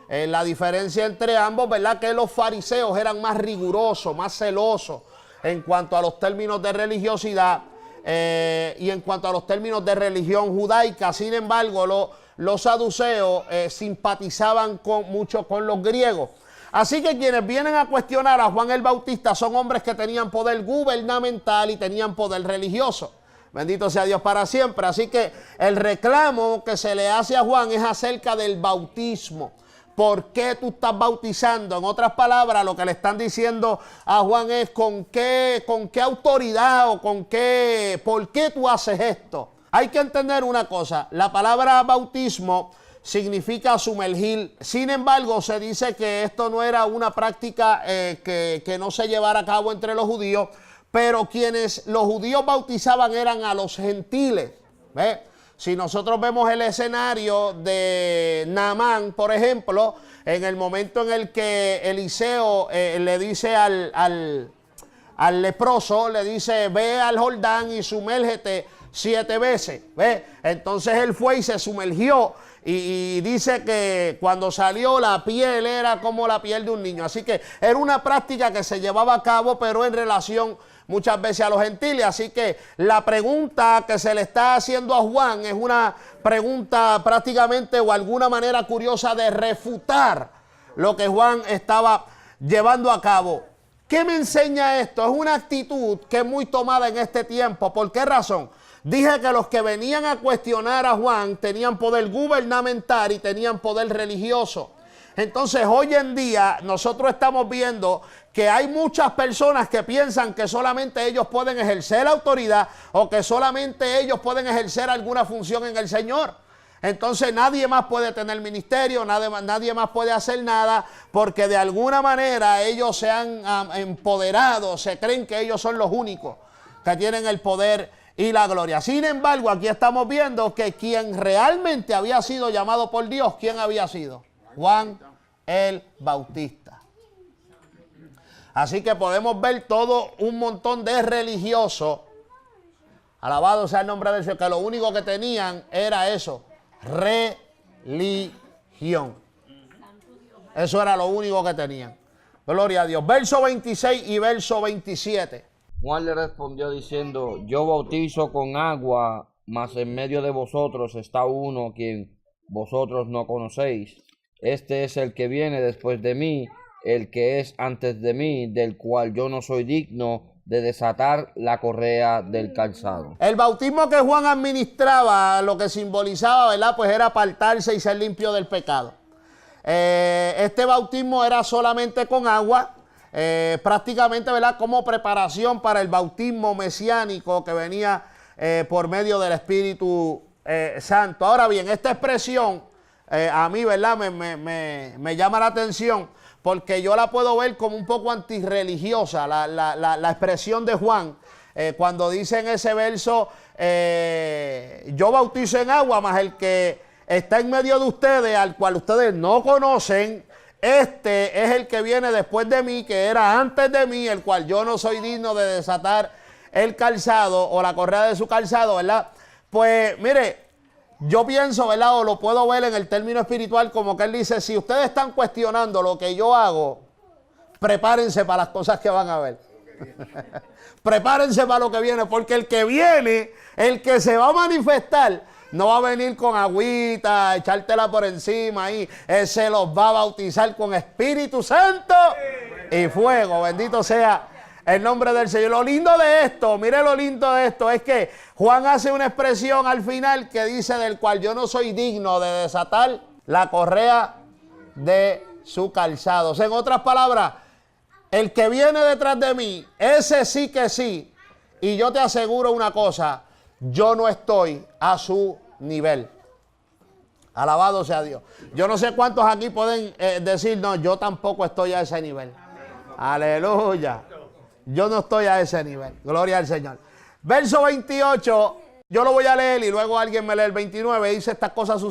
La diferencia entre ambos, ¿verdad?, que los fariseos eran más rigurosos, más celosos en cuanto a los términos de religiosidad y en cuanto a los términos de religión judaica. Sin embargo, los saduceos simpatizaban mucho con los griegos. Así que quienes vienen a cuestionar a Juan el Bautista son hombres que tenían poder gubernamental y tenían poder religioso. Bendito sea Dios para siempre. Así que el reclamo que se le hace a Juan es acerca del bautismo. ¿Por qué tú estás bautizando? En otras palabras, lo que le están diciendo a Juan es con qué autoridad o por qué tú haces esto. Hay que entender una cosa. La palabra bautismo significa sumergir. Sin embargo, se dice que esto no era una práctica que no se llevara a cabo entre los judíos, pero quienes los judíos bautizaban eran a los gentiles. ¿Ve? Si nosotros vemos el escenario de Naamán, por ejemplo, en el momento en el que Eliseo le dice al leproso, le dice, ve al Jordán y sumérgete 7 veces. ¿Ve? Entonces él fue y se sumergió. Y dice que cuando salió la piel era como la piel de un niño. Así que era una práctica que se llevaba a cabo, pero en relación muchas veces a los gentiles. Así que la pregunta que se le está haciendo a Juan es una pregunta prácticamente o alguna manera curiosa de refutar lo que Juan estaba llevando a cabo. ¿Qué me enseña esto? Es una actitud que es muy tomada en este tiempo. ¿Por qué razón? Dije que los que venían a cuestionar a Juan tenían poder gubernamental y tenían poder religioso. Entonces hoy en día nosotros estamos viendo que hay muchas personas que piensan que solamente ellos pueden ejercer la autoridad o que solamente ellos pueden ejercer alguna función en el Señor. Entonces nadie más puede tener ministerio, nadie más puede hacer nada, porque de alguna manera ellos se han empoderado, se creen que ellos son los únicos que tienen el poder y la gloria. Sin embargo, aquí estamos viendo que quien realmente había sido llamado por Dios, ¿quién había sido? Juan el Bautista. Así que podemos ver todo un montón de religiosos, alabado sea el nombre del Señor, que lo único que tenían era eso, religión. Eso era lo único que tenían. Gloria a Dios. Verso 26 y verso 27. Juan le respondió diciendo, yo bautizo con agua, mas en medio de vosotros está uno quien vosotros no conocéis. Este es el que viene después de mí, el que es antes de mí, del cual yo no soy digno de desatar la correa del calzado. El bautismo que Juan administraba, lo que simbolizaba, ¿verdad?, pues era apartarse y ser limpio del pecado. Este bautismo era solamente con agua. prácticamente, ¿verdad?, como preparación para el bautismo mesiánico que venía por medio del Espíritu Santo. Ahora bien, esta expresión a mí, ¿verdad?, me llama la atención porque yo la puedo ver como un poco antirreligiosa, la expresión de Juan, cuando dice en ese verso, yo bautizo en agua, mas el que está en medio de ustedes, al cual ustedes no conocen, este es el que viene después de mí, que era antes de mí, el cual yo no soy digno de desatar el calzado o la correa de su calzado, ¿verdad? Pues mire, yo pienso, ¿verdad?, o lo puedo ver en el término espiritual como que él dice, si ustedes están cuestionando lo que yo hago, prepárense para las cosas que van a ver. Prepárense para lo que viene, porque el que viene, el que se va a manifestar, no va a venir con agüita, echártela por encima y él se los va a bautizar con Espíritu Santo y fuego. Bendito sea el nombre del Señor. Lo lindo de esto, mire lo lindo de esto, es que Juan hace una expresión al final que dice, del cual yo no soy digno de desatar la correa de su calzado. O sea, en otras palabras, el que viene detrás de mí, ese sí que sí. Y yo te aseguro una cosa, yo no estoy a su nivel. Alabado sea Dios. Yo no sé cuántos aquí pueden decir, no, yo tampoco estoy a ese nivel. Aleluya. Yo no estoy a ese nivel. Gloria al Señor. Verso 28, yo lo voy a leer y luego alguien me lee el 29. Dice, estas cosas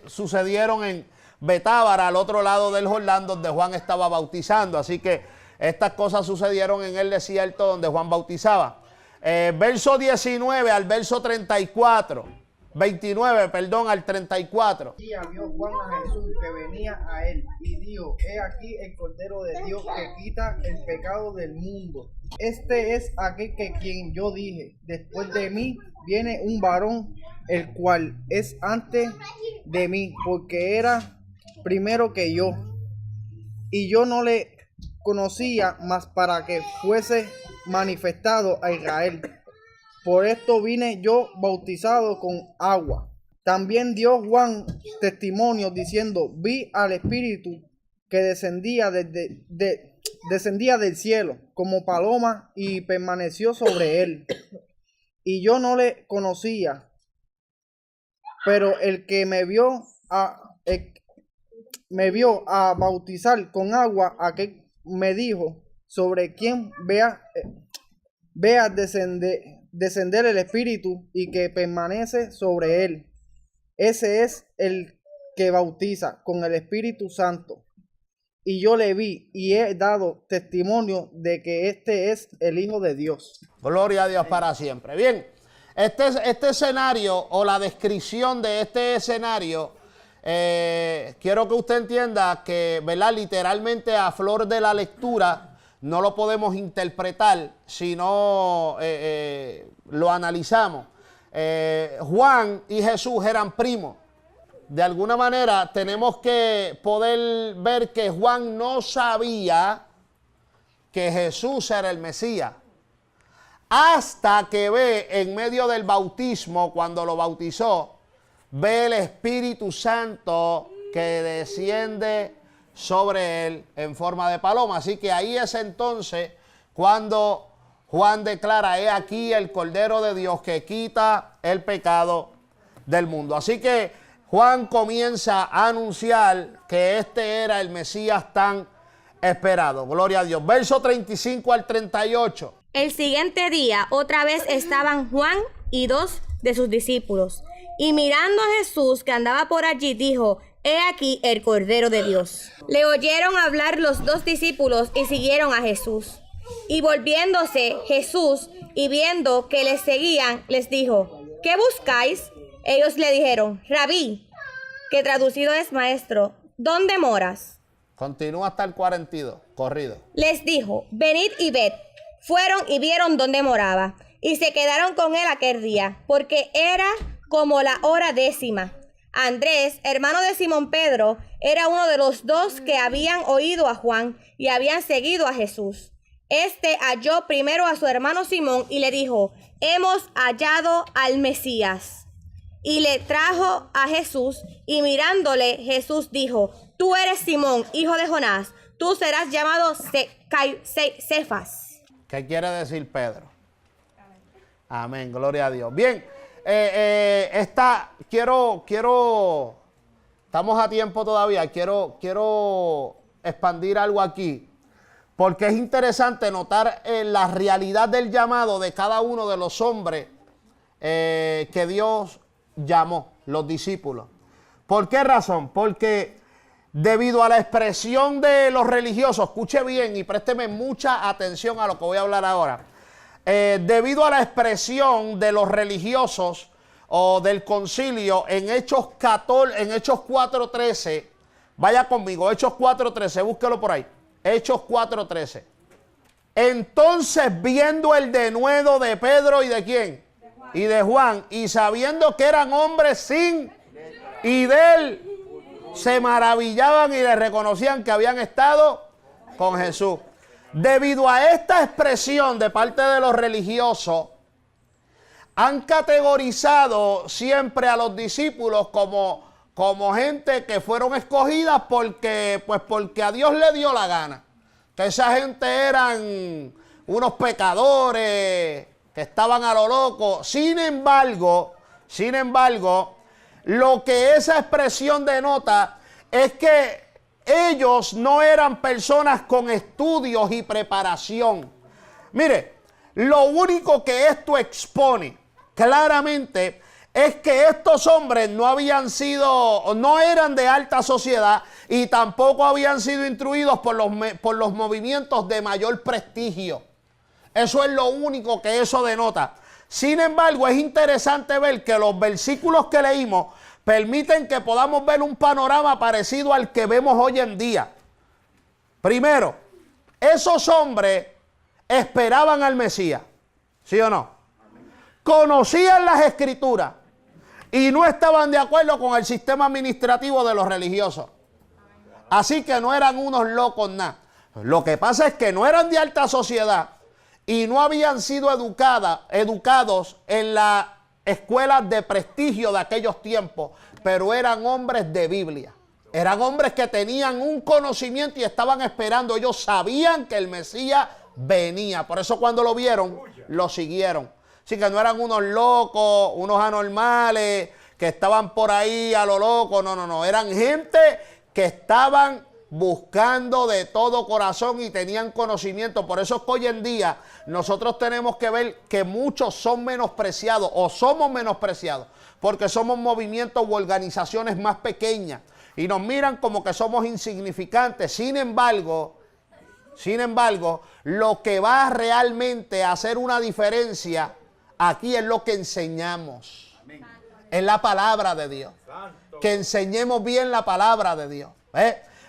sucedieron en Betábara, al otro lado del Jordán, donde Juan estaba bautizando. Así que estas cosas sucedieron en el desierto donde Juan bautizaba. Verso 19 al verso 34. 29, perdón, al 34. Y vio Juan a Jesús que venía a él y dijo, he aquí el Cordero de Dios que quita el pecado del mundo. Este es aquel que quien yo dije, después de mí viene un varón, el cual es antes de mí, porque era primero que yo. Y yo no le conocía más para que fuese manifestado a Israel. Por esto vine yo bautizado con agua. También dio Juan testimonio diciendo, vi al Espíritu que descendía del cielo como paloma y permaneció sobre él. Y yo no le conocía, pero el que me vio a bautizar con agua, aquel me dijo, sobre quien vea descender el Espíritu y que permanece sobre él. Ese es el que bautiza con el Espíritu Santo. Y yo le vi y he dado testimonio de que este es el Hijo de Dios. Gloria a Dios para siempre. Bien, este escenario o la descripción de este escenario, quiero que usted entienda que, ¿verdad?, literalmente a flor de la lectura no lo podemos interpretar si no lo analizamos. Juan y Jesús eran primos. De alguna manera tenemos que poder ver que Juan no sabía que Jesús era el Mesías. Hasta que ve en medio del bautismo, cuando lo bautizó, ve el Espíritu Santo que desciende sobre él en forma de paloma. Así que ahí es entonces cuando Juan declara, he aquí el Cordero de Dios que quita el pecado del mundo. Así que Juan comienza a anunciar que este era el Mesías tan esperado. Gloria a Dios. Verso 35 al 38. El siguiente día otra vez estaban Juan y 2 de sus discípulos. Y mirando a Jesús que andaba por allí, dijo, he aquí el Cordero de Dios. Le oyeron hablar los 2 discípulos y siguieron a Jesús. Y volviéndose Jesús y viendo que les seguían, les dijo, ¿qué buscáis? Ellos le dijeron, Rabí, que traducido es maestro, ¿dónde moras? Continúa hasta el 42, corrido. Les dijo, venid y ved. Fueron y vieron dónde moraba, y se quedaron con él aquel día, porque era como la hora 10. Andrés, hermano de Simón Pedro, era uno de los 2 que habían oído a Juan y habían seguido a Jesús. Este halló primero a su hermano Simón y le dijo, hemos hallado al Mesías. Y le trajo a Jesús, y mirándole Jesús dijo, tú eres Simón, hijo de Jonás, tú serás llamado Cefas. ¿Qué quiere decir Pedro? Amén, gloria a Dios. Bien, estamos a tiempo todavía, quiero expandir algo aquí, porque es interesante notar la realidad del llamado de cada uno de los hombres que Dios llamó, los discípulos. ¿Por qué razón? Porque debido a la expresión de los religiosos, escuche bien y présteme mucha atención a lo que voy a hablar ahora. Debido a la expresión de los religiosos o del concilio en Hechos 4:13, vaya conmigo, Hechos 4:13, búsquelo por ahí, Hechos 4:13. Entonces, viendo el denuedo de Pedro y de quién, y de Juan, y sabiendo que eran hombres sin y de él, se maravillaban y le reconocían que habían estado con Jesús. Debido a esta expresión de parte de los religiosos, han categorizado siempre a los discípulos como gente que fueron escogidas porque a Dios le dio la gana. Que esa gente eran unos pecadores que estaban a lo loco. Sin embargo, lo que esa expresión denota es que ellos no eran personas con estudios y preparación. Mire, lo único que esto expone claramente es que estos hombres no eran de alta sociedad y tampoco habían sido instruidos por los movimientos de mayor prestigio. Eso es lo único que eso denota. Sin embargo, es interesante ver que los versículos que leímos permiten que podamos ver un panorama parecido al que vemos hoy en día. Primero, esos hombres esperaban al Mesías, ¿sí o no? Conocían las Escrituras y no estaban de acuerdo con el sistema administrativo de los religiosos. Así que no eran unos locos nada. Lo que pasa es que no eran de alta sociedad y no habían sido educados en la escuelas de prestigio de aquellos tiempos, pero eran hombres de Biblia. Eran hombres que tenían un conocimiento y estaban esperando. Ellos sabían que el Mesías venía. Por eso cuando lo vieron, lo siguieron. Así que no eran unos locos, unos anormales, que estaban por ahí a lo loco. No. Eran gente que estaban buscando de todo corazón y tenían conocimiento. Por eso es que hoy en día nosotros tenemos que ver que muchos son menospreciados o somos menospreciados porque somos movimientos u organizaciones más pequeñas y nos miran como que somos insignificantes. Sin embargo, lo que va realmente a hacer una diferencia aquí es lo que enseñamos. Es la palabra de Dios. Que enseñemos bien la palabra de Dios.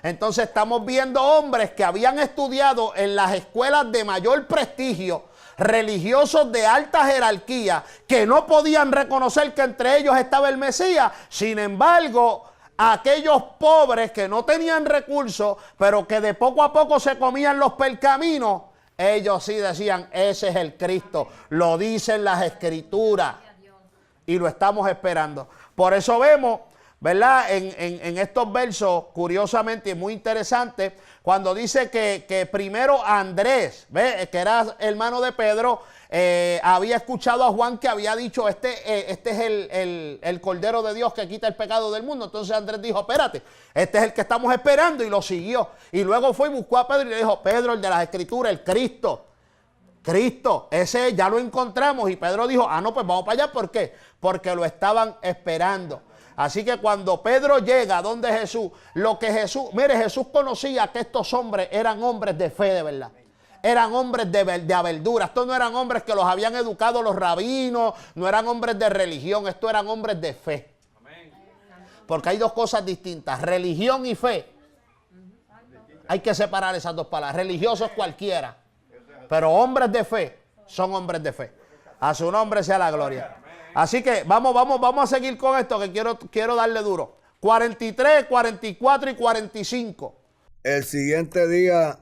Entonces estamos viendo hombres que habían estudiado en las escuelas de mayor prestigio, religiosos de alta jerarquía, que no podían reconocer que entre ellos estaba el Mesías. Sin embargo, aquellos pobres que no tenían recursos, pero que de poco a poco se comían los percaminos, ellos sí decían, ese es el Cristo. Lo dicen las Escrituras y lo estamos esperando. Por eso vemos, ¿verdad? En estos versos, curiosamente y muy interesante, cuando dice que primero Andrés, ¿ve? Que era hermano de Pedro, había escuchado a Juan que había dicho, este es el Cordero de Dios que quita el pecado del mundo. Entonces Andrés dijo, espérate, este es el que estamos esperando, y lo siguió. Y luego fue y buscó a Pedro y le dijo, Pedro, el de las Escrituras, el Cristo, ese ya lo encontramos. Y Pedro dijo, no, pues vamos para allá. ¿Por qué? Porque lo estaban esperando. Así que cuando Pedro llega donde Jesús, Jesús conocía que estos hombres eran hombres de fe de verdad. Eran hombres de verdura. Estos no eran hombres que los habían educado los rabinos, no eran hombres de religión, estos eran hombres de fe. Porque hay dos cosas distintas, religión y fe. Hay que separar esas dos palabras. Religiosos cualquiera, pero hombres de fe son hombres de fe. A su nombre sea la gloria. Así que vamos a seguir con esto que quiero darle duro. 43, 44 y 45. El siguiente día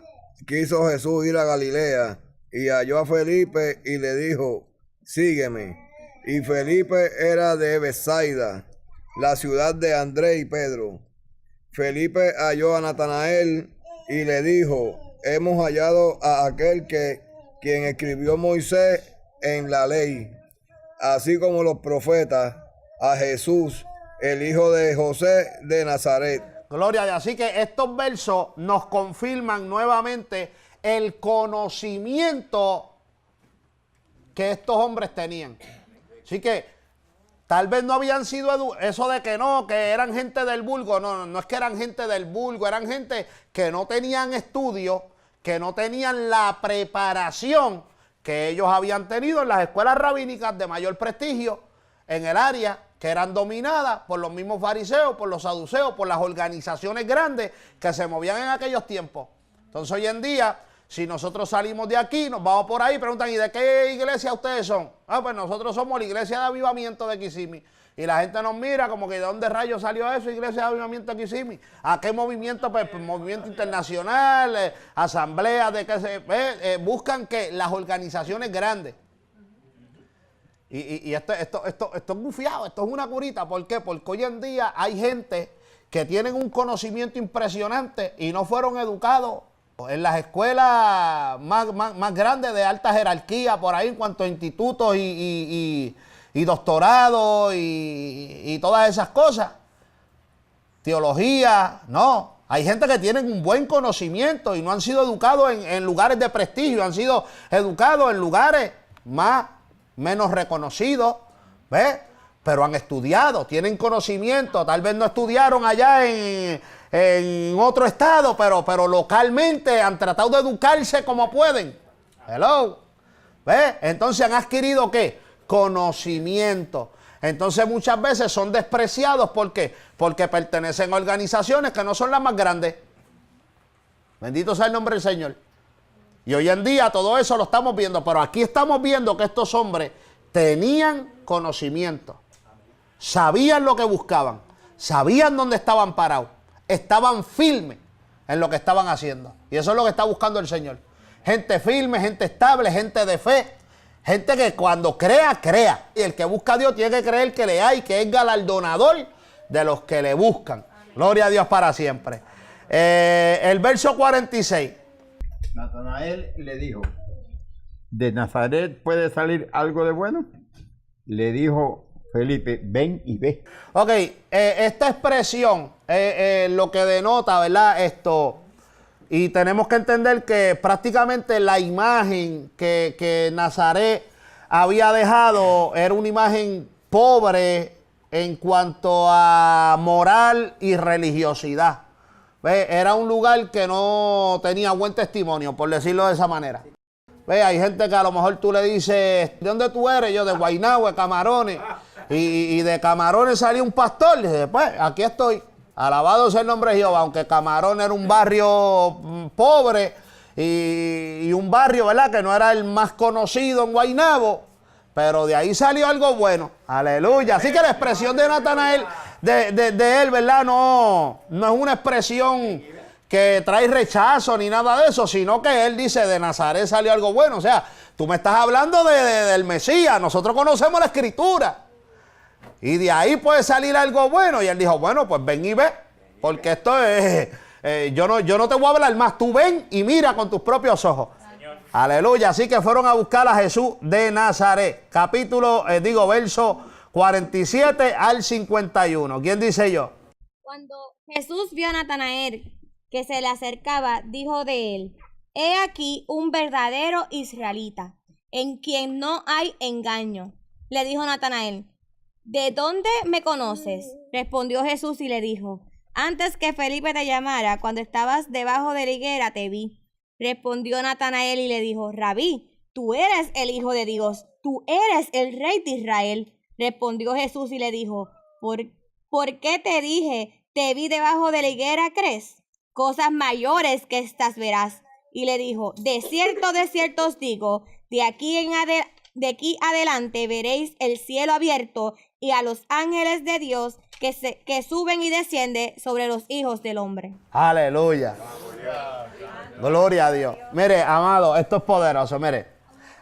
quiso Jesús ir a Galilea y halló a Felipe y le dijo, sígueme. Y Felipe era de Betsaida, la ciudad de Andrés y Pedro. Felipe halló a Natanael y le dijo, hemos hallado a aquel quien escribió Moisés en la ley, así como los profetas, a Jesús, el hijo de José de Nazaret. Gloria a Dios. Así que estos versos nos confirman nuevamente el conocimiento que estos hombres tenían. Así que tal vez no habían sido eso de que no, que eran gente del vulgo. No es que eran gente del vulgo, eran gente que no tenían estudio, que no tenían la preparación que ellos habían tenido en las escuelas rabínicas de mayor prestigio en el área, que eran dominadas por los mismos fariseos, por los saduceos, por las organizaciones grandes que se movían en aquellos tiempos. Entonces hoy en día, si nosotros salimos de aquí, nos vamos por ahí, preguntan, ¿y de qué iglesia ustedes son? Ah, pues nosotros somos la Iglesia de Avivamiento de Kissimmee. Y la gente nos mira como que ¿de dónde rayos salió eso, Iglesia de Avivamiento de Kissimmee? ¿A qué movimiento? Pues movimiento internacional, asambleas, de que se buscan que las organizaciones grandes. Y esto es bufiado, esto es una curita. ¿Por qué? Porque hoy en día hay gente que tienen un conocimiento impresionante y no fueron educados en las escuelas más grandes de alta jerarquía, por ahí en cuanto a institutos y doctorados y todas esas cosas. Teología, no. Hay gente que tiene un buen conocimiento y no han sido educados en lugares de prestigio, han sido educados en lugares menos reconocidos, ¿ves? Pero han estudiado, tienen conocimiento, tal vez no estudiaron allá en otro estado, pero localmente han tratado de educarse como pueden. Hello, ¿ves? Entonces han adquirido ¿qué? Conocimiento. Entonces muchas veces son despreciados, ¿por qué? Porque pertenecen a organizaciones que no son las más grandes. Bendito sea el nombre del Señor. Y hoy en día todo eso lo estamos viendo, pero aquí estamos viendo que estos hombres tenían conocimiento, sabían lo que buscaban, sabían dónde estaban parados, estaban firmes en lo que estaban haciendo. Y eso es lo que está buscando el Señor. Gente firme, gente estable, gente de fe, gente que cuando crea, crea. Y el que busca a Dios tiene que creer que le hay, que es galardonador de los que le buscan. Gloria a Dios para siempre. El verso 46. Natanael le dijo, ¿de Nazaret puede salir algo de bueno? Le dijo Felipe, ven y ve. Ok, esta expresión lo que denota, ¿verdad? Esto, y tenemos que entender que prácticamente la imagen que Nazaret había dejado era una imagen pobre en cuanto a moral y religiosidad. ¿Ve? Era un lugar que no tenía buen testimonio, por decirlo de esa manera. ¿Ve? Hay gente que a lo mejor tú le dices, ¿de dónde tú eres? Yo de Guaynabo, Camarones. Y de Camarones salió un pastor. Y dice, pues aquí estoy. Alabado sea el nombre de Jehová. Aunque Camarones era un barrio pobre y un barrio, ¿verdad?, que no era el más conocido en Guaynabo. Pero de ahí salió algo bueno. Aleluya. Así que la expresión de Natanael, de él, ¿verdad? No es una expresión que trae rechazo ni nada de eso, sino que él dice, de Nazaret salió algo bueno. O sea, tú me estás hablando del Mesías. Nosotros conocemos la Escritura. Y de ahí puede salir algo bueno. Y él dijo, bueno, pues ven y ve. Porque esto es... yo no te voy a hablar más. Tú ven y mira con tus propios ojos. Aleluya, así que fueron a buscar a Jesús de Nazaret. Verso 47 al 51. ¿Quién dice yo? Cuando Jesús vio a Natanael que se le acercaba, dijo de él, he aquí un verdadero israelita, en quien no hay engaño. Le dijo Natanael, ¿de dónde me conoces? Respondió Jesús y le dijo, antes que Felipe te llamara, cuando estabas debajo de la higuera, te vi. Respondió Natanael y le dijo, Rabí, tú eres el Hijo de Dios, tú eres el Rey de Israel. Respondió Jesús y le dijo, ¿por qué te dije, te vi debajo de la higuera, crees? Cosas mayores que estas verás. Y le dijo, de cierto os digo, de aquí adelante veréis el cielo abierto y a los ángeles de Dios que suben y descienden sobre los hijos del hombre. Aleluya. Gloria a Dios. Mire, amado, esto es poderoso. Mire,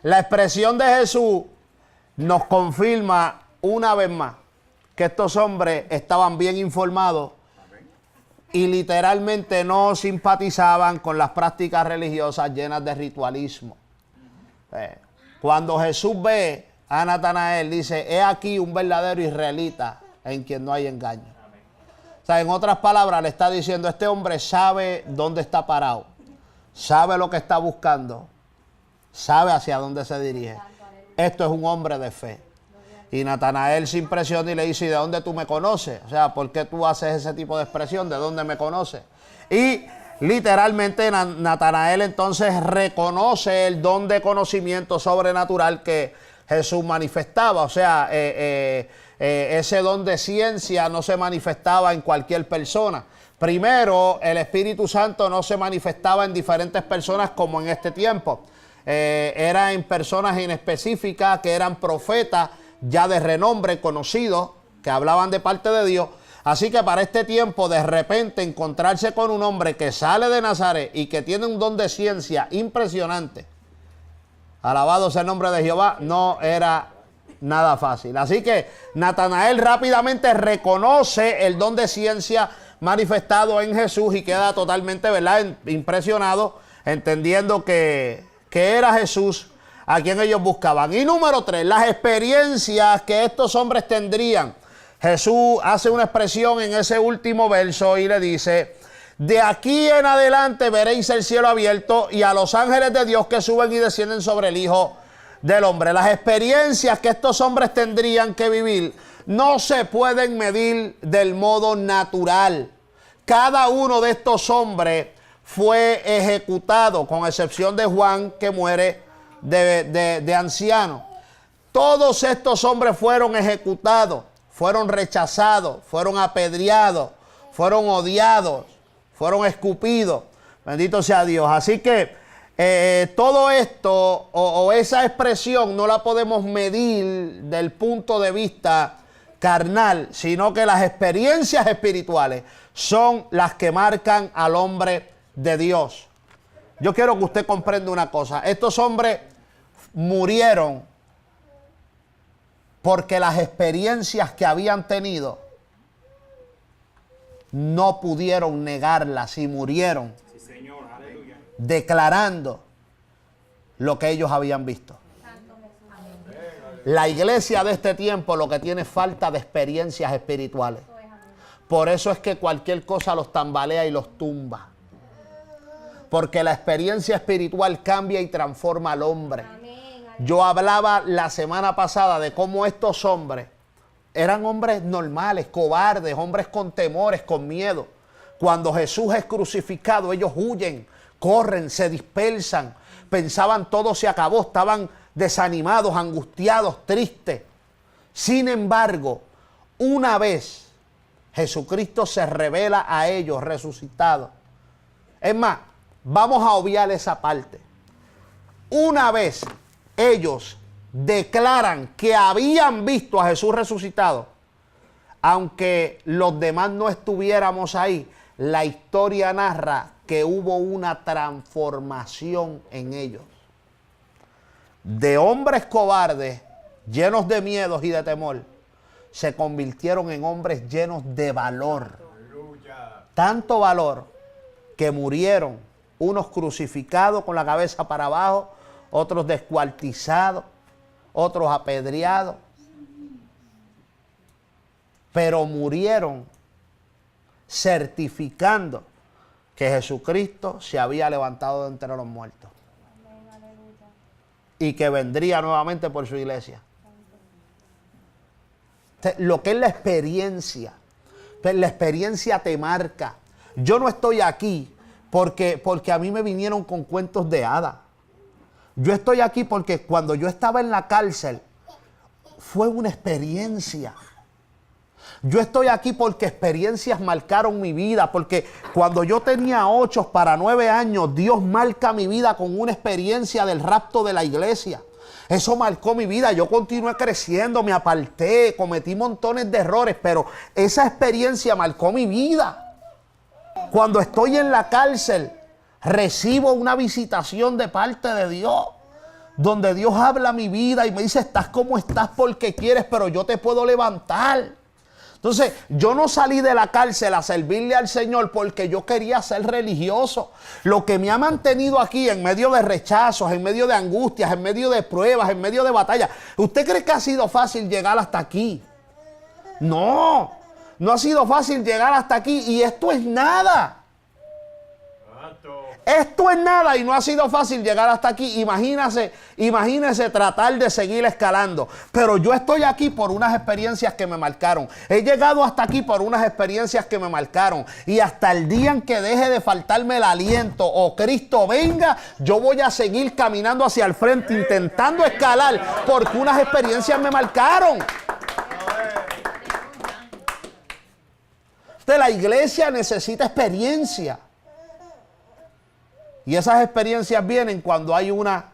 la expresión de Jesús nos confirma una vez más que estos hombres estaban bien informados y literalmente no simpatizaban con las prácticas religiosas llenas de ritualismo. Cuando Jesús ve a Natanael, dice, he aquí un verdadero israelita en quien no hay engaño. O sea, en otras palabras, le está diciendo, este hombre sabe dónde está parado, sabe lo que está buscando, sabe hacia dónde se dirige. Esto es un hombre de fe. Y Natanael se impresiona y le dice, ¿y de dónde tú me conoces? O sea, ¿por qué tú haces ese tipo de expresión? ¿De dónde me conoces? Y literalmente Natanael entonces reconoce el don de conocimiento sobrenatural que Jesús manifestaba. O sea, ese don de ciencia no se manifestaba en cualquier persona. Primero, el Espíritu Santo no se manifestaba en diferentes personas como en este tiempo. Era en personas inespecíficas que eran profetas ya de renombre, conocidos, que hablaban de parte de Dios. Así que para este tiempo, de repente, encontrarse con un hombre que sale de Nazaret y que tiene un don de ciencia impresionante, alabado sea el nombre de Jehová, no era nada fácil. Así que Natanael rápidamente reconoce el don de ciencia manifestado en Jesús y queda totalmente, ¿verdad?, impresionado, entendiendo que era Jesús a quien ellos buscaban. Y número 3, las experiencias que estos hombres tendrían. Jesús hace una expresión en ese último verso y le dice, de aquí en adelante veréis el cielo abierto y a los ángeles de Dios que suben y descienden sobre el Hijo del Hombre. Las experiencias que estos hombres tendrían que vivir no se pueden medir del modo natural. Cada uno de estos hombres fue ejecutado, con excepción de Juan, que muere de anciano. Todos estos hombres fueron ejecutados, fueron rechazados, fueron apedreados, fueron odiados, fueron escupidos. Bendito sea Dios. Así que todo esto o esa expresión no la podemos medir del punto de vista carnal, sino que las experiencias espirituales son las que marcan al hombre de Dios. Yo quiero que usted comprenda una cosa. Estos hombres murieron porque las experiencias que habían tenido no pudieron negarlas y murieron declarando lo que ellos habían visto. La iglesia de este tiempo lo que tiene es falta de experiencias espirituales. Por eso es que cualquier cosa los tambalea y los tumba. Porque la experiencia espiritual cambia y transforma al hombre. Yo hablaba la semana pasada de cómo estos hombres eran hombres normales, cobardes, hombres con temores, con miedo. Cuando Jesús es crucificado, ellos huyen, corren, se dispersan. Pensaban todo se acabó, estaban desanimados, angustiados, tristes. Sin embargo, una vez Jesucristo se revela a ellos resucitado. Es más, vamos a obviar esa parte. Una vez ellos declaran que habían visto a Jesús resucitado, aunque los demás no estuviéramos ahí, la historia narra que hubo una transformación en ellos. De hombres cobardes, llenos de miedos y de temor, se convirtieron en hombres llenos de valor. Tanto valor que murieron, unos crucificados con la cabeza para abajo, otros descuartizados, otros apedreados. Pero murieron certificando que Jesucristo se había levantado de entre los muertos. Y que vendría nuevamente por su iglesia. Lo que es la experiencia te marca. Yo no estoy aquí porque a mí me vinieron con cuentos de hadas. Yo estoy aquí porque cuando yo estaba en la cárcel fue una experiencia. Yo estoy aquí porque experiencias marcaron mi vida, porque cuando yo tenía 8 para 9 años, Dios marca mi vida con una experiencia del rapto de la iglesia. Eso marcó mi vida, yo continué creciendo, me aparté, cometí montones de errores, pero esa experiencia marcó mi vida. Cuando estoy en la cárcel, recibo una visitación de parte de Dios, donde Dios habla a mi vida y me dice, estás como estás porque quieres, pero yo te puedo levantar. Entonces, yo no salí de la cárcel a servirle al Señor porque yo quería ser religioso. Lo que me ha mantenido aquí en medio de rechazos, en medio de angustias, en medio de pruebas, en medio de batallas. ¿Usted cree que ha sido fácil llegar hasta aquí? No, no ha sido fácil llegar hasta aquí y esto es nada. Esto es nada y no ha sido fácil llegar hasta aquí. Imagínese tratar de seguir escalando. Pero yo estoy aquí por unas experiencias que me marcaron. He llegado hasta aquí por unas experiencias que me marcaron. Y hasta el día en que deje de faltarme el aliento o Cristo venga, yo voy a seguir caminando hacia el frente, intentando escalar, porque unas experiencias me marcaron. La iglesia necesita experiencia. Y esas experiencias vienen cuando hay una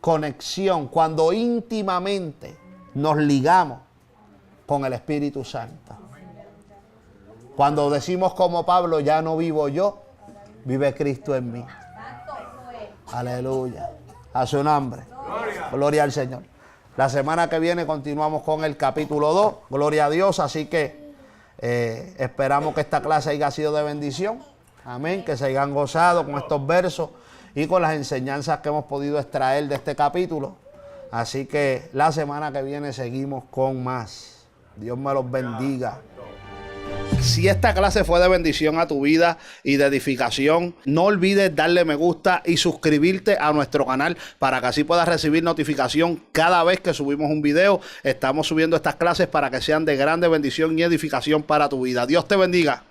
conexión, cuando íntimamente nos ligamos con el Espíritu Santo. Cuando decimos como Pablo, ya no vivo yo, vive Cristo en mí. Aleluya. A su nombre. Gloria al Señor. La semana que viene continuamos con el capítulo 2. Gloria a Dios. Así que esperamos que esta clase haya sido de bendición. Amén. Que se hayan gozado con estos versos y con las enseñanzas que hemos podido extraer de este capítulo. Así que la semana que viene seguimos con más. Dios me los bendiga. Si esta clase fue de bendición a tu vida y de edificación, no olvides darle me gusta y suscribirte a nuestro canal para que así puedas recibir notificación cada vez que subimos un video. Estamos subiendo estas clases para que sean de grande bendición y edificación para tu vida. Dios te bendiga.